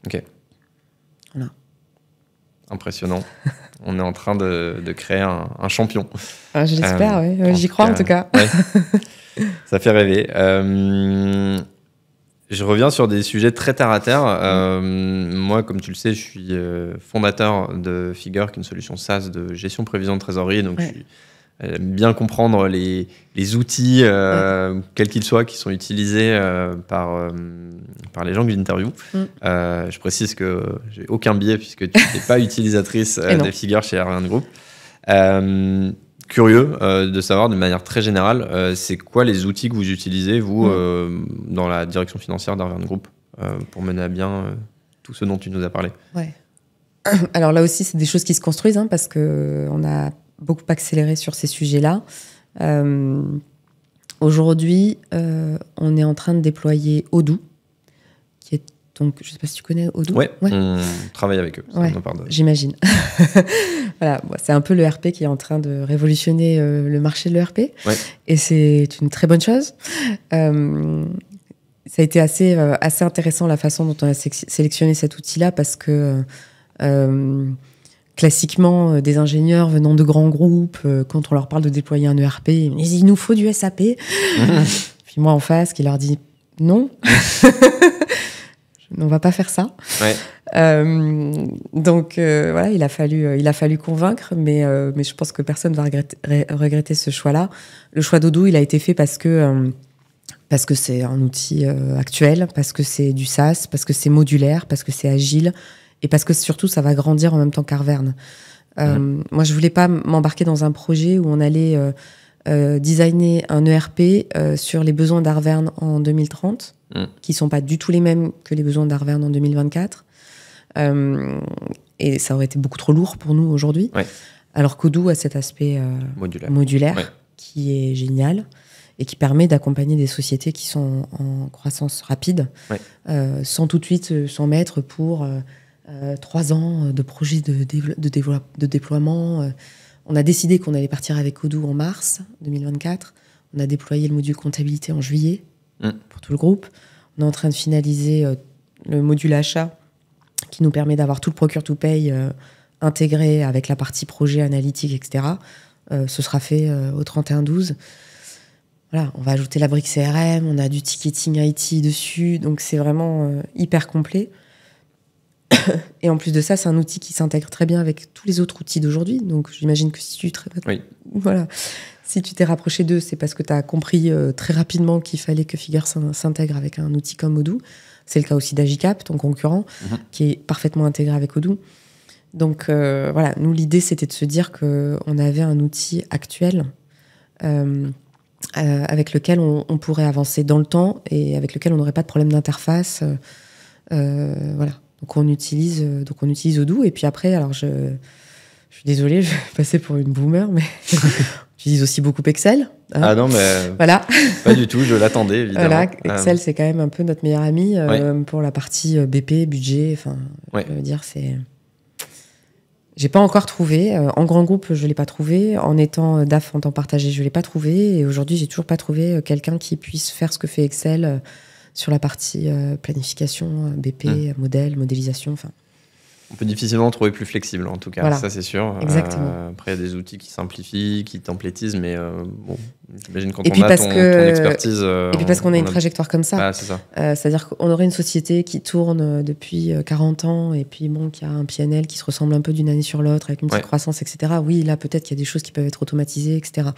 Ok. Voilà. Impressionnant. On est en train de créer un champion. Ah, je l'espère, oui. J'y crois en tout cas. Ça fait rêver. Je reviens sur des sujets très terre à terre. Moi, comme tu le sais, je suis fondateur de Figure, qui est une solution SaaS de gestion prévision de trésorerie. Donc, je suis Elle aime bien comprendre les outils, quels qu'ils soient, qui sont utilisés par les gens que j'interviewe. Je précise que j'ai aucun biais puisque tu n'es pas utilisatrice des figures chez Arverne Group. Curieux de savoir de manière très générale, c'est quoi les outils que vous utilisez, vous, dans la direction financière d'Arverne Group, pour mener à bien tout ce dont tu nous as parlé. Ouais. Alors là aussi, c'est des choses qui se construisent, hein, parce qu'on a beaucoup accéléré sur ces sujets-là. Aujourd'hui, on est en train de déployer Odoo, qui est donc, je ne sais pas si tu connais Odoo. Ouais. On travaille avec eux. Ouais, j'imagine. Voilà, c'est un peu le RP qui est en train de révolutionner le marché de l'ERP. Ouais. Et c'est une très bonne chose. Ça a été assez intéressant la façon dont on a sélectionné cet outil-là parce que classiquement, des ingénieurs venant de grands groupes, quand on leur parle de déployer un ERP, ils disent il nous faut du SAP. Puis moi en face, qui leur dit non, on va pas faire ça. Ouais. Donc voilà, il a fallu convaincre, mais je pense que personne va regretter ce choix-là. Le choix d'Odoo, il a été fait parce que c'est un outil actuel, parce que c'est du SaaS, parce que c'est modulaire, parce que c'est agile, et parce que surtout, ça va grandir en même temps qu'Arverne. Moi, je voulais pas m'embarquer dans un projet où on allait designer un ERP sur les besoins d'Arverne en 2030, qui sont pas du tout les mêmes que les besoins d'Arverne en 2024. Et ça aurait été beaucoup trop lourd pour nous aujourd'hui. Ouais. Alors qu'Odoo a cet aspect modulaire ouais. qui est génial et qui permet d'accompagner des sociétés qui sont en croissance rapide, ouais. Sans tout de suite s'en mettre pour 3 ans de projet de déploiement. On a décidé qu'on allait partir avec Odoo en mars 2024. On a déployé le module comptabilité en juillet pour tout le groupe. On est en train de finaliser le module achat qui nous permet d'avoir tout le procure-to-pay intégré avec la partie projet analytique, etc. Ce sera fait au 31/12. Voilà, on va ajouter la brique CRM, on a du ticketing IT dessus, donc c'est vraiment hyper complet. Et en plus de ça, c'est un outil qui s'intègre très bien avec tous les autres outils d'aujourd'hui. Donc j'imagine que si tu t'es rapproché d'eux, c'est parce que tu as compris très rapidement qu'il fallait que Figure s'intègre avec un outil comme Odoo. C'est le cas aussi d'Agicap, ton concurrent, qui est parfaitement intégré avec Odoo. Donc voilà, nous, l'idée, c'était de se dire qu'on avait un outil actuel avec lequel on pourrait avancer dans le temps et avec lequel on n'aurait pas de problème d'interface. Voilà. Donc on utilise Odoo. Et puis après, alors je suis désolée, je vais passer pour une boomer, mais j'utilise aussi beaucoup Excel. Hein. Ah non, mais voilà. Pas du tout, je l'attendais, évidemment. Voilà, Excel, c'est quand même un peu notre meilleur ami pour la partie BP, budget. Enfin, je veux dire, c'est... J'ai pas encore trouvé. En grand groupe, je l'ai pas trouvé. En étant DAF en temps partagé, je l'ai pas trouvé. Et aujourd'hui, j'ai toujours pas trouvé quelqu'un qui puisse faire ce que fait Excel sur la partie planification, BP, modélisation. Enfin. On peut difficilement trouver plus flexible, en tout cas, voilà. Ça c'est sûr. Exactement. Après, il y a des outils qui simplifient, qui templétisent, mais bon, j'imagine quand on a ton expertise... et puis parce qu'on a une trajectoire comme ça. Ah, c'est ça. C'est-à-dire qu'on aurait une société qui tourne depuis 40 ans et puis bon, qui a un PNL qui se ressemble un peu d'une année sur l'autre, avec une petite croissance, etc. Oui, là, peut-être qu'il y a des choses qui peuvent être automatisées, etc.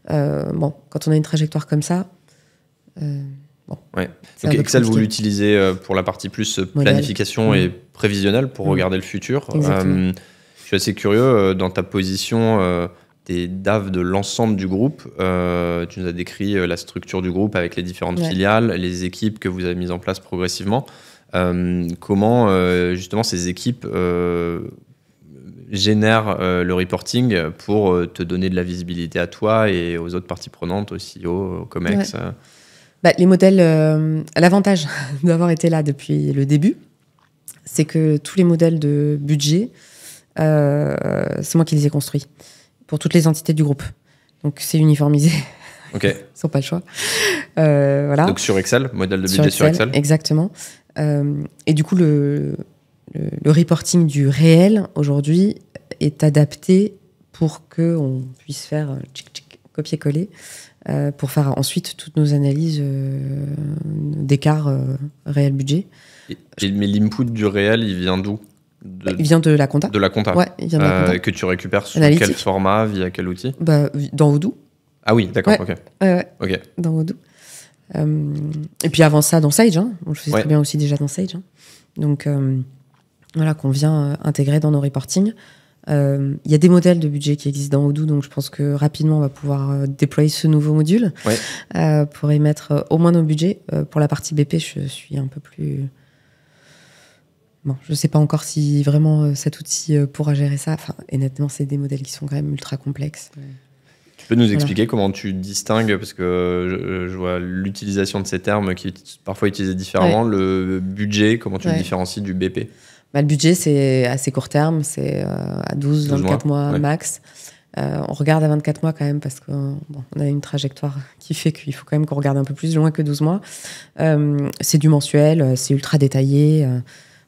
Bon, quand on a une trajectoire comme ça... Ouais. Donc Excel, vous l'utilisez pour la partie plus planification et prévisionnelle pour regarder le futur. Je suis assez curieux, dans ta position, t'es DAF de l'ensemble du groupe. Tu nous as décrit la structure du groupe avec les différentes filiales, les équipes que vous avez mises en place progressivement. Comment justement ces équipes génèrent le reporting pour te donner de la visibilité à toi et aux autres parties prenantes, au CEO, au COMEX les modèles, l'avantage d'avoir été là depuis le début, c'est que tous les modèles de budget, c'est moi qui les ai construits pour toutes les entités du groupe. Donc c'est uniformisé. Ok. Ils n'ont pas le choix. Voilà. Donc sur Excel, modèle de budget sur Excel. Exactement. Et du coup, le reporting du réel aujourd'hui est adapté pour qu'on puisse faire copier-coller. Pour faire ensuite toutes nos analyses d'écart réel budget. Mais l'input du réel, il vient d'où ? Il vient de la compta. De la compta. Ouais, il vient de la compta. Que tu récupères sous Analytique. quel format, via quel outil? Dans Odoo. Ah oui, d'accord, Ouais. ok. Ouais, dans Odoo. Et puis avant ça, dans Sage. Hein. Je faisais très bien aussi déjà dans Sage. Hein. Donc, voilà, qu'on vient intégrer dans nos reportings. Il y a des modèles de budget qui existent dans Odoo, donc je pense que rapidement, on va pouvoir déployer ce nouveau module pour y mettre au moins nos budgets. Pour la partie BP, je suis un peu plus... Bon, je ne sais pas encore si vraiment cet outil pourra gérer ça. Enfin, honnêtement, c'est des modèles qui sont quand même ultra complexes. Tu peux nous expliquer comment tu distingues, parce que je vois l'utilisation de ces termes qui est parfois utilisés différemment, le budget, comment tu le différencies du BP? Le budget, c'est assez court terme, c'est à 12-24 mois max. On regarde à 24 mois quand même, parce qu'on a une trajectoire qui fait qu'il faut quand même qu'on regarde un peu plus loin que 12 mois. C'est du mensuel, c'est ultra détaillé.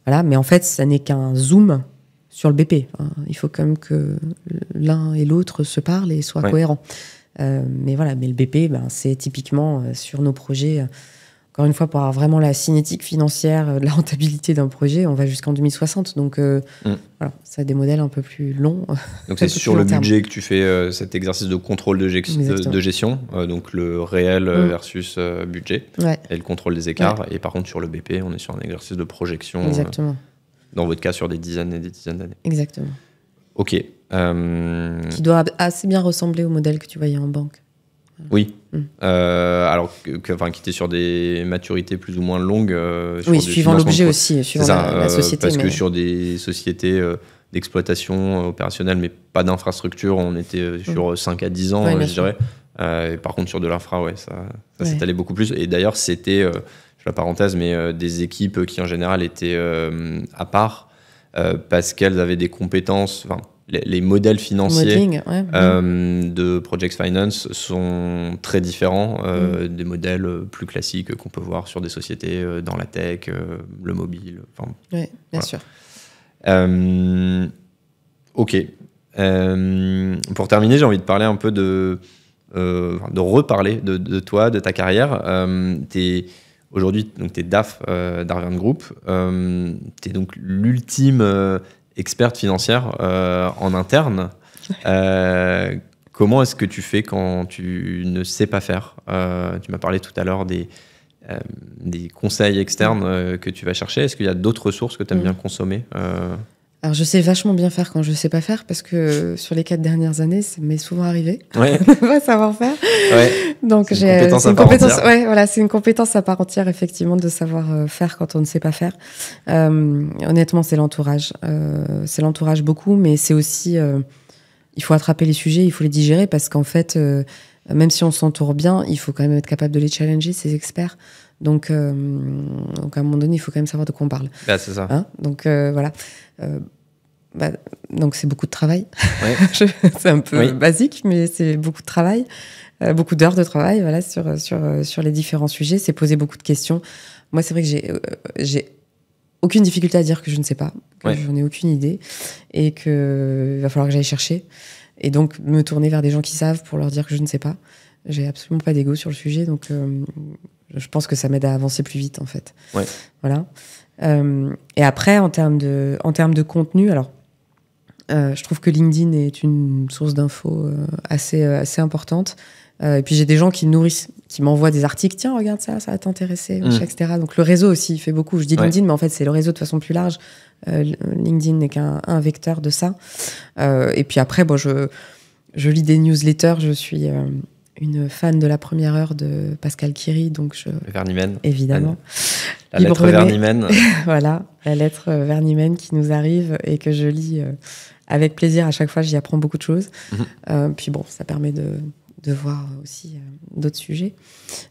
Voilà, mais en fait, ça n'est qu'un zoom sur le BP. Il faut quand même que l'un et l'autre se parlent et soient cohérents. Mais voilà, mais le BP, c'est typiquement sur nos projets. Encore une fois, pour avoir vraiment la cinétique financière de la rentabilité d'un projet, on va jusqu'en 2060. Donc, voilà, ça a des modèles un peu plus longs. Donc, c'est sur le budget que tu fais cet exercice de contrôle de gestion, donc le réel versus budget, et le contrôle des écarts. Et par contre, sur le BP, on est sur un exercice de projection. Exactement. Dans votre cas, sur des dizaines et des dizaines d'années. Exactement. Ok. Qui doit assez bien ressembler au modèle que tu voyais en banque. Oui. Alors qui était sur des maturités plus ou moins longues. Suivant l'objet aussi, suivant la société. Parce que sur des sociétés d'exploitation opérationnelle, mais pas d'infrastructure, on était sur 5 à 10 ans, je dirais. Et par contre, sur de l'infra, ça s'est allé beaucoup plus. Et d'ailleurs, c'était, je fais la parenthèse, mais des équipes qui en général étaient à part parce qu'elles avaient des compétences... Les modèles financiers de Project Finance sont très différents des modèles plus classiques qu'on peut voir sur des sociétés dans la tech, le mobile. Oui, bien sûr. Ok. Pour terminer, j'ai envie de parler un peu de reparler de toi, de ta carrière. Aujourd'hui, tu es DAF d'Arverne Group. Tu es donc l'ultime... experte financière en interne. Comment est-ce que tu fais quand tu ne sais pas faire? Tu m'as parlé tout à l'heure des conseils externes que tu vas chercher. Est-ce qu'il y a d'autres ressources que tu aimes bien consommer? Alors, je sais vachement bien faire quand je ne sais pas faire, parce que sur les 4 dernières années, ça m'est souvent arrivé de ne pas savoir faire. Donc, c'est une compétence c'est une compétence à part entière, effectivement, de savoir faire quand on ne sait pas faire. Honnêtement, c'est l'entourage. C'est l'entourage beaucoup, mais c'est aussi... il faut attraper les sujets, il faut les digérer, parce qu'en fait, même si on s'entoure bien, il faut quand même être capable de les challenger, ces experts. Donc, à un moment donné, il faut quand même savoir de quoi on parle. C'est ça. Donc, voilà. Donc, c'est beaucoup de travail. C'est un peu basique, mais c'est beaucoup de travail. Beaucoup d'heures de travail, voilà, sur les différents sujets. C'est poser beaucoup de questions. Moi, c'est vrai que j'ai aucune difficulté à dire que je ne sais pas, que j'en ai aucune idée, et qu'il va falloir que j'aille chercher. Et donc, me tourner vers des gens qui savent pour leur dire que je ne sais pas. J'ai absolument pas d'ego sur le sujet, donc je pense que ça m'aide à avancer plus vite, en fait. Voilà. Et après, en termes de contenu, alors, je trouve que LinkedIn est une source d'infos assez importante. Et puis, j'ai des gens qui nourrissent, qui m'envoient des articles. Tiens, regarde ça va t'intéresser, etc. Donc, le réseau aussi, il fait beaucoup. Je dis LinkedIn, mais en fait, c'est le réseau de façon plus large. LinkedIn n'est qu'un vecteur de ça. Et puis après, je lis des newsletters. Je suis une fan de la première heure de Pascal Quiri, donc Vernimène. Évidemment. La lettre Vernimène. Voilà, la lettre Vernimène qui nous arrive et que je lis avec plaisir. À chaque fois, j'y apprends beaucoup de choses. Puis ça permet de voir aussi d'autres sujets.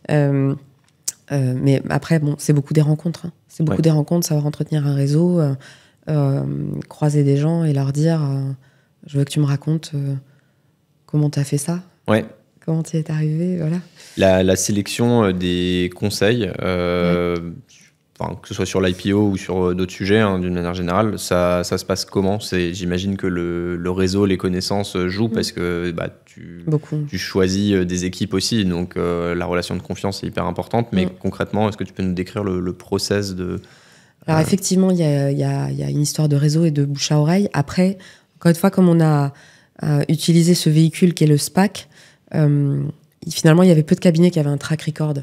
Mais après, c'est beaucoup des rencontres. C'est beaucoup des rencontres, savoir entretenir un réseau, croiser des gens et leur dire je veux que tu me racontes comment tu as fait ça. Comment tu y es arrivé, voilà. La sélection des conseils, que ce soit sur l'IPO ou sur d'autres sujets, d'une manière générale, ça se passe comment? J'imagine que le réseau, les connaissances jouent parce que tu choisis des équipes aussi, donc la relation de confiance est hyper importante. Mais concrètement, est-ce que tu peux nous décrire le process de Alors effectivement, il y a une histoire de réseau et de bouche à oreille. Après, encore une fois, comme on a utilisé ce véhicule qui est le SPAC, finalement, il y avait peu de cabinets qui avaient un track record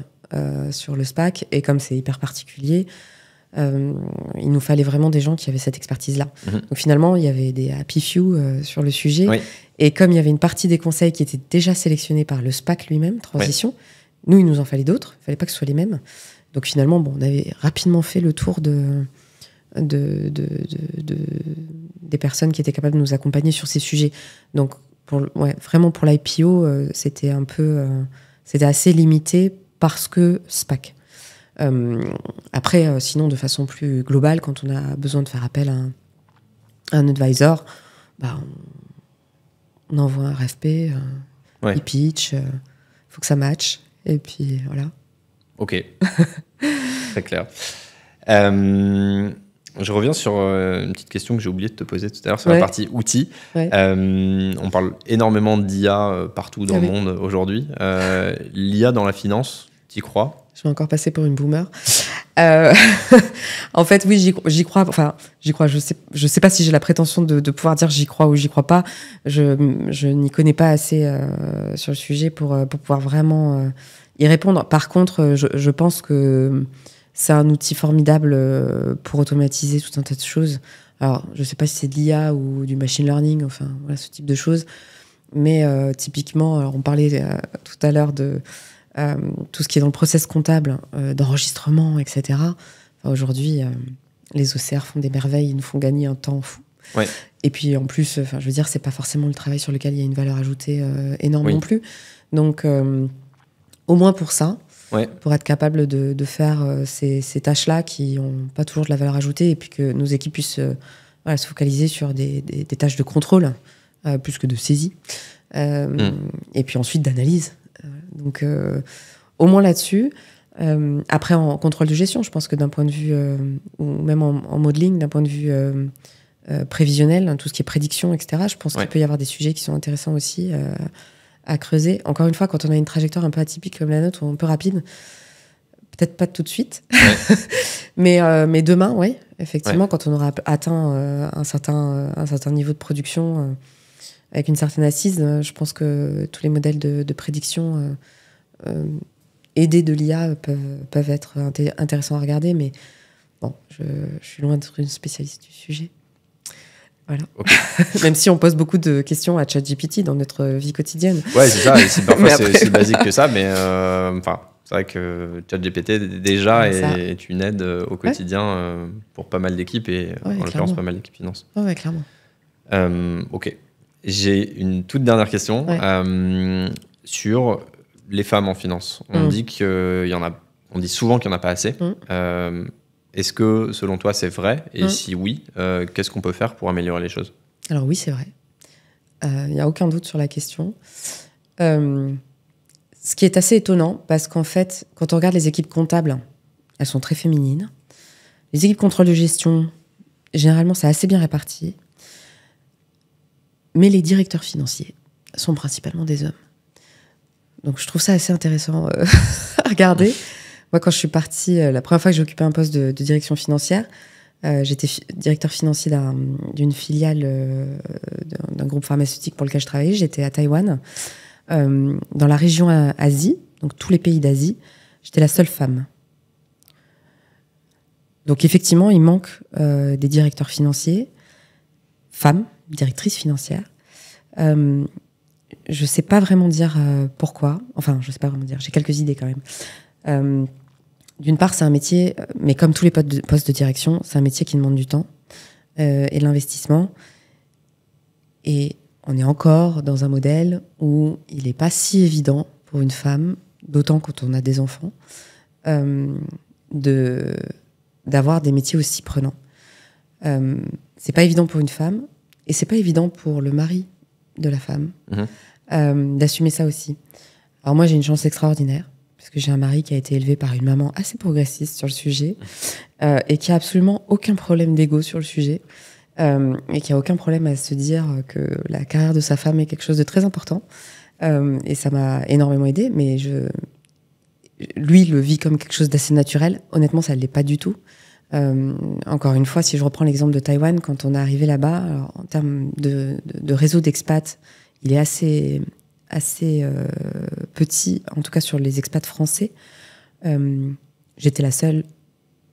sur le SPAC. Et comme c'est hyper particulier, il nous fallait vraiment des gens qui avaient cette expertise-là. Donc finalement, il y avait des happy few sur le sujet. Oui. Et comme il y avait une partie des conseils qui étaient déjà sélectionnés par le SPAC lui-même, Transition, nous, il nous en fallait d'autres. Il ne fallait pas que ce soit les mêmes. Donc finalement, on avait rapidement fait le tour des personnes qui étaient capables de nous accompagner sur ces sujets. Donc vraiment pour l'IPO, c'était assez limité parce que SPAC. Après, sinon, de façon plus globale, quand on a besoin de faire appel à un advisor, on envoie un RFP, il pitch, faut que ça matche, et puis voilà. Ok, très clair. Je reviens sur une petite question que j'ai oublié de te poser tout à l'heure sur la partie outils. On parle énormément d'IA partout dans le monde aujourd'hui. L'IA dans la finance, t'y crois ? Je vais encore passer pour une boomer. En fait, oui, j'y crois. Enfin, j'y crois. Je sais pas si j'ai la prétention de pouvoir dire j'y crois ou j'y crois pas. Je n'y connais pas assez sur le sujet pour pouvoir vraiment y répondre. Par contre, je pense que c'est un outil formidable pour automatiser tout un tas de choses. Alors, je sais pas si c'est de l'IA ou du machine learning, enfin, voilà, ce type de choses. Mais typiquement, alors on parlait tout à l'heure de tout ce qui est dans le process comptable, d'enregistrement, etc. Enfin, aujourd'hui, les OCR font des merveilles, ils nous font gagner un temps fou. Ouais. Et puis en plus, je veux dire, c'est pas forcément le travail sur lequel il y a une valeur ajoutée énorme non plus. Donc, au moins pour ça, pour être capable de faire ces tâches-là qui n'ont pas toujours de la valeur ajoutée, et puis que nos équipes puissent se focaliser sur des tâches de contrôle plus que de saisie, et puis ensuite d'analyse. Donc, au moins là-dessus. Après, en contrôle de gestion, je pense que d'un point de vue, ou même en modeling, d'un point de vue prévisionnel, hein, tout ce qui est prédiction, etc., je pense qu'il peut y avoir des sujets qui sont intéressants aussi à creuser. Encore une fois, quand on a une trajectoire un peu atypique comme la nôtre, ou un peu rapide, peut-être pas tout de suite, mais demain, effectivement, quand on aura atteint un certain niveau de production, avec une certaine assise, je pense que tous les modèles de prédiction aidés de l'IA peuvent être intéressants à regarder, mais bon, je suis loin d'être une spécialiste du sujet. Voilà. Okay. Même si on pose beaucoup de questions à ChatGPT dans notre vie quotidienne. Ouais, c'est ça. Parfois, c'est aussi basique que ça, mais c'est vrai que ChatGPT déjà est une aide au quotidien pour pas mal d'équipes et en l'occurrence pas mal d'équipes finance. Ouais, clairement. Ok. J'ai une toute dernière question sur les femmes en finance. On dit on dit souvent qu'il n'y en a pas assez. Est-ce que, selon toi, c'est vrai ? Et si oui, qu'est-ce qu'on peut faire pour améliorer les choses ? Alors oui, c'est vrai. Il n'y a aucun doute sur la question. Ce qui est assez étonnant, parce qu'en fait, quand on regarde les équipes comptables, elles sont très féminines. Les équipes contrôle de gestion, généralement, c'est assez bien réparti. Mais les directeurs financiers sont principalement des hommes. Donc je trouve ça assez intéressant à regarder. Moi, quand je suis partie, la première fois que j'ai occupé un poste de direction financière, j'étais directeur financier d'une filiale d'un groupe pharmaceutique pour lequel je travaillais. J'étais à Taïwan, dans la région Asie, donc tous les pays d'Asie. J'étais la seule femme. Donc effectivement, il manque des directeurs financiers, femmes, directrices financières. Je sais pas vraiment dire pourquoi. Enfin, je sais pas vraiment dire. J'ai quelques idées quand même. D'une part, c'est un métier, mais comme tous les postes de direction, c'est un métier qui demande du temps et de l'investissement. Et on est encore dans un modèle où il n'est pas si évident pour une femme, d'autant quand on a des enfants, d'avoir des métiers aussi prenants. C'est pas évident pour une femme et c'est pas évident pour le mari de la femme d'assumer ça aussi. Alors moi, j'ai une chance extraordinaire parce que j'ai un mari qui a été élevé par une maman assez progressiste sur le sujet et qui a absolument aucun problème d'ego sur le sujet et qui a aucun problème à se dire que la carrière de sa femme est quelque chose de très important. Et ça m'a énormément aidée, mais lui le vit comme quelque chose d'assez naturel. Honnêtement, ça ne l'est pas du tout. Encore une fois, si je reprends l'exemple de Taïwan, quand on est arrivé là-bas, alors, en termes de réseau d'expats, il est assez petit, en tout cas sur les expats français. J'étais la seule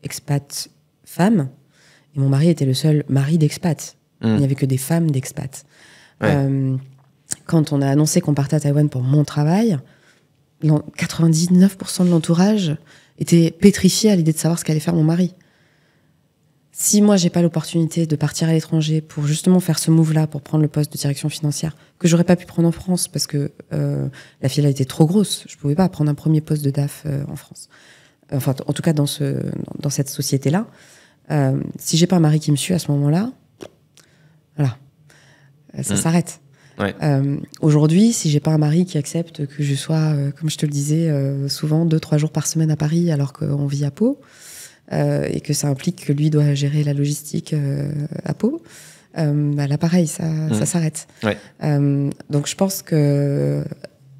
expat femme et mon mari était le seul mari d'expat. Il n'y avait que des femmes d'expat. Quand on a annoncé qu'on partait à Taïwan pour mon travail, 99% de l'entourage était pétrifié à l'idée de savoir ce qu'allait faire mon mari. Si moi, j'ai pas l'opportunité de partir à l'étranger pour justement faire ce move-là, pour prendre le poste de direction financière, que j'aurais pas pu prendre en France parce que la filiale était trop grosse, je pouvais pas prendre un premier poste de DAF en France. Enfin, en tout cas, dans cette société-là. Si j'ai pas un mari qui me suit à ce moment-là, voilà, ça s'arrête. Ouais. Aujourd'hui, si j'ai pas un mari qui accepte que je sois, comme je te le disais, souvent 2-3 jours par semaine à Paris alors qu'on vit à Pau, et que ça implique que lui doit gérer la logistique à Pau, là pareil, ça s'arrête. Ouais. Donc je pense que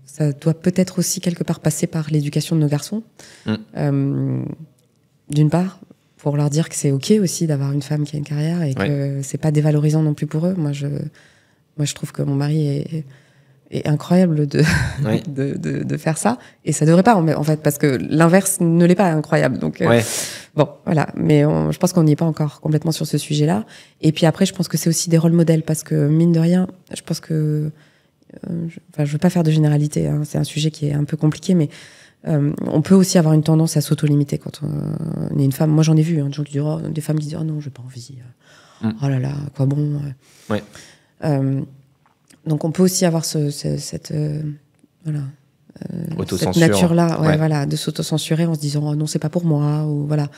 ça doit peut-être aussi quelque part passer par l'éducation de nos garçons. D'une part, pour leur dire que c'est ok aussi d'avoir une femme qui a une carrière et que c'est pas dévalorisant non plus pour eux. Moi je trouve que mon mari est incroyable de faire ça. Et ça devrait pas, en fait, parce que l'inverse ne l'est pas incroyable. Donc, bon, voilà. Mais je pense qu'on n'y est pas encore complètement sur ce sujet-là. Et puis après, je pense que c'est aussi des rôles modèles, parce que, mine de rien, je pense que... je veux pas faire de généralité, hein, c'est un sujet qui est un peu compliqué, mais on peut aussi avoir une tendance à s'auto-limiter quand on est une femme. Moi, j'en ai vu, hein, des femmes qui disent « Oh non, j'ai pas envie. Oh là là, quoi bon. » Donc on peut aussi avoir cette nature-là, voilà, de s'autocensurer en se disant oh, non, c'est pas pour moi, ou voilà.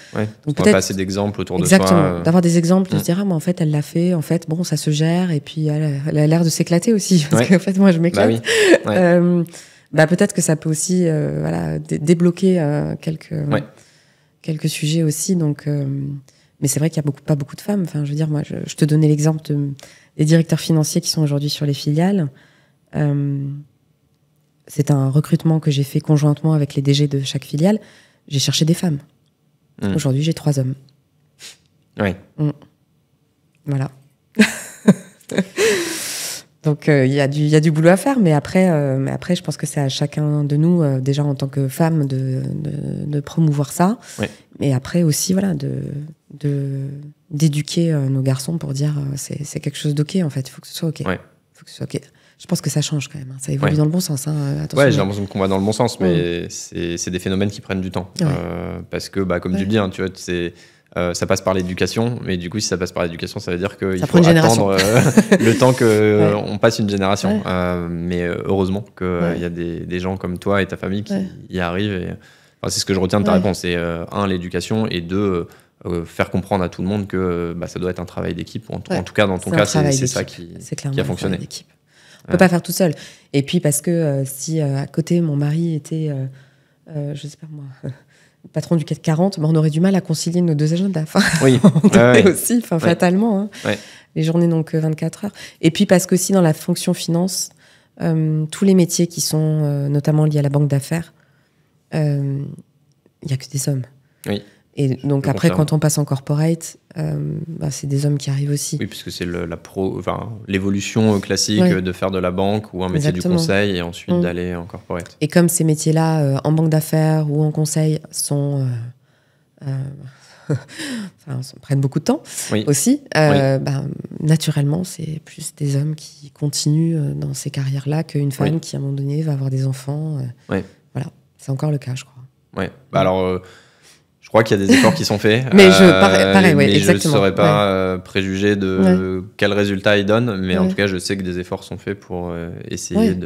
Donc peut-être pas assez d'exemples autour de soi. Exactement, d'avoir des exemples, de se dire ah, mais en fait elle l'a fait, en fait bon ça se gère, et puis elle a l'air de s'éclater aussi, parce qu'en fait moi je m'éclate. Peut-être que ça peut aussi débloquer quelques sujets aussi. Donc, mais c'est vrai qu'il y a pas beaucoup de femmes. Enfin, je veux dire, moi, je te donnais l'exemple des directeurs financiers qui sont aujourd'hui sur les filiales. C'est un recrutement que j'ai fait conjointement avec les DG de chaque filiale. J'ai cherché des femmes. Aujourd'hui, j'ai 3 hommes. Voilà. Donc, il y a du boulot à faire, mais après, je pense que c'est à chacun de nous, déjà en tant que femme, de promouvoir ça. Et après aussi, voilà, d'éduquer nos garçons pour dire c'est quelque chose d'ok, en fait. Il faut que ce soit ok. Faut que ce soit ok. Je pense que ça change quand même. Hein. Ça évolue dans le bon sens. Hein. Attention, j'ai l'impression qu'on va dans le bon sens, mais c'est des phénomènes qui prennent du temps. Parce que, comme tu le dis, hein, tu vois, ça passe par l'éducation, mais du coup, si ça passe par l'éducation, ça veut dire qu'il faut attendre le temps qu'on passe une génération. Mais heureusement qu'il y a des gens comme toi et ta famille qui y arrivent. C'est ce que je retiens de ta réponse. C'est 1, l'éducation, et 2, faire comprendre à tout le monde que ça doit être un travail d'équipe. En tout cas, dans ton cas, c'est ça qui a fonctionné. On peut pas faire tout seul. Et puis parce que si à côté, mon mari était, je sais pas moi... patron du CAC 40, on aurait du mal à concilier nos 2 agendas. Aussi, fatalement. Hein. Les journées n'ont que 24 heures. Et puis parce que si dans la fonction finance, tous les métiers qui sont notamment liés à la banque d'affaires, il n'y a que des hommes. Et donc après, quand on passe en corporate, c'est des hommes qui arrivent aussi. Oui, puisque c'est l'évolution classique de faire de la banque ou un métier du conseil et ensuite d'aller en corporate. Et comme ces métiers-là, en banque d'affaires ou en conseil, prennent beaucoup de temps aussi, naturellement, c'est plus des hommes qui continuent dans ces carrières-là qu'une femme qui, à un moment donné, va avoir des enfants. Voilà, c'est encore le cas, je crois. Alors... je crois qu'il y a des efforts qui sont faits. Mais mais exactement. Je ne saurais pas préjuger de quel résultat ils donnent. Mais en tout cas, je sais que des efforts sont faits pour essayer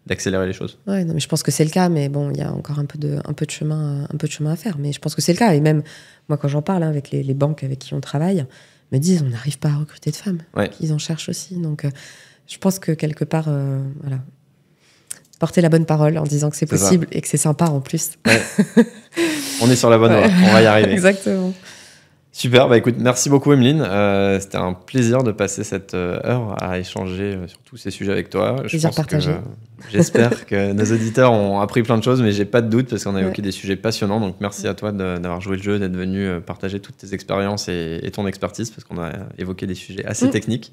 d'accélérer les choses. Non, mais je pense que c'est le cas. Mais bon, il y a encore un peu de chemin à faire. Mais je pense que c'est le cas. Et même, moi, quand j'en parle avec les banques avec qui on travaille, me disent on n'arrive pas à recruter de femmes. Ils en cherchent aussi. Donc, je pense que quelque part, porter la bonne parole en disant que c'est possible et que c'est sympa en plus. On est sur la bonne voie, on va y arriver. Exactement. Super, bah écoute, merci beaucoup Emeline. C'était un plaisir de passer cette heure à échanger sur tous ces sujets avec toi. Plaisir partagé. J'espère que nos auditeurs ont appris plein de choses, mais j'ai pas de doute parce qu'on a évoqué des sujets passionnants. Donc merci à toi d'avoir joué le jeu, d'être venu partager toutes tes expériences et ton expertise parce qu'on a évoqué des sujets assez techniques.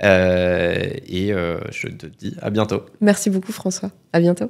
Je te dis à bientôt. Merci beaucoup François. À bientôt.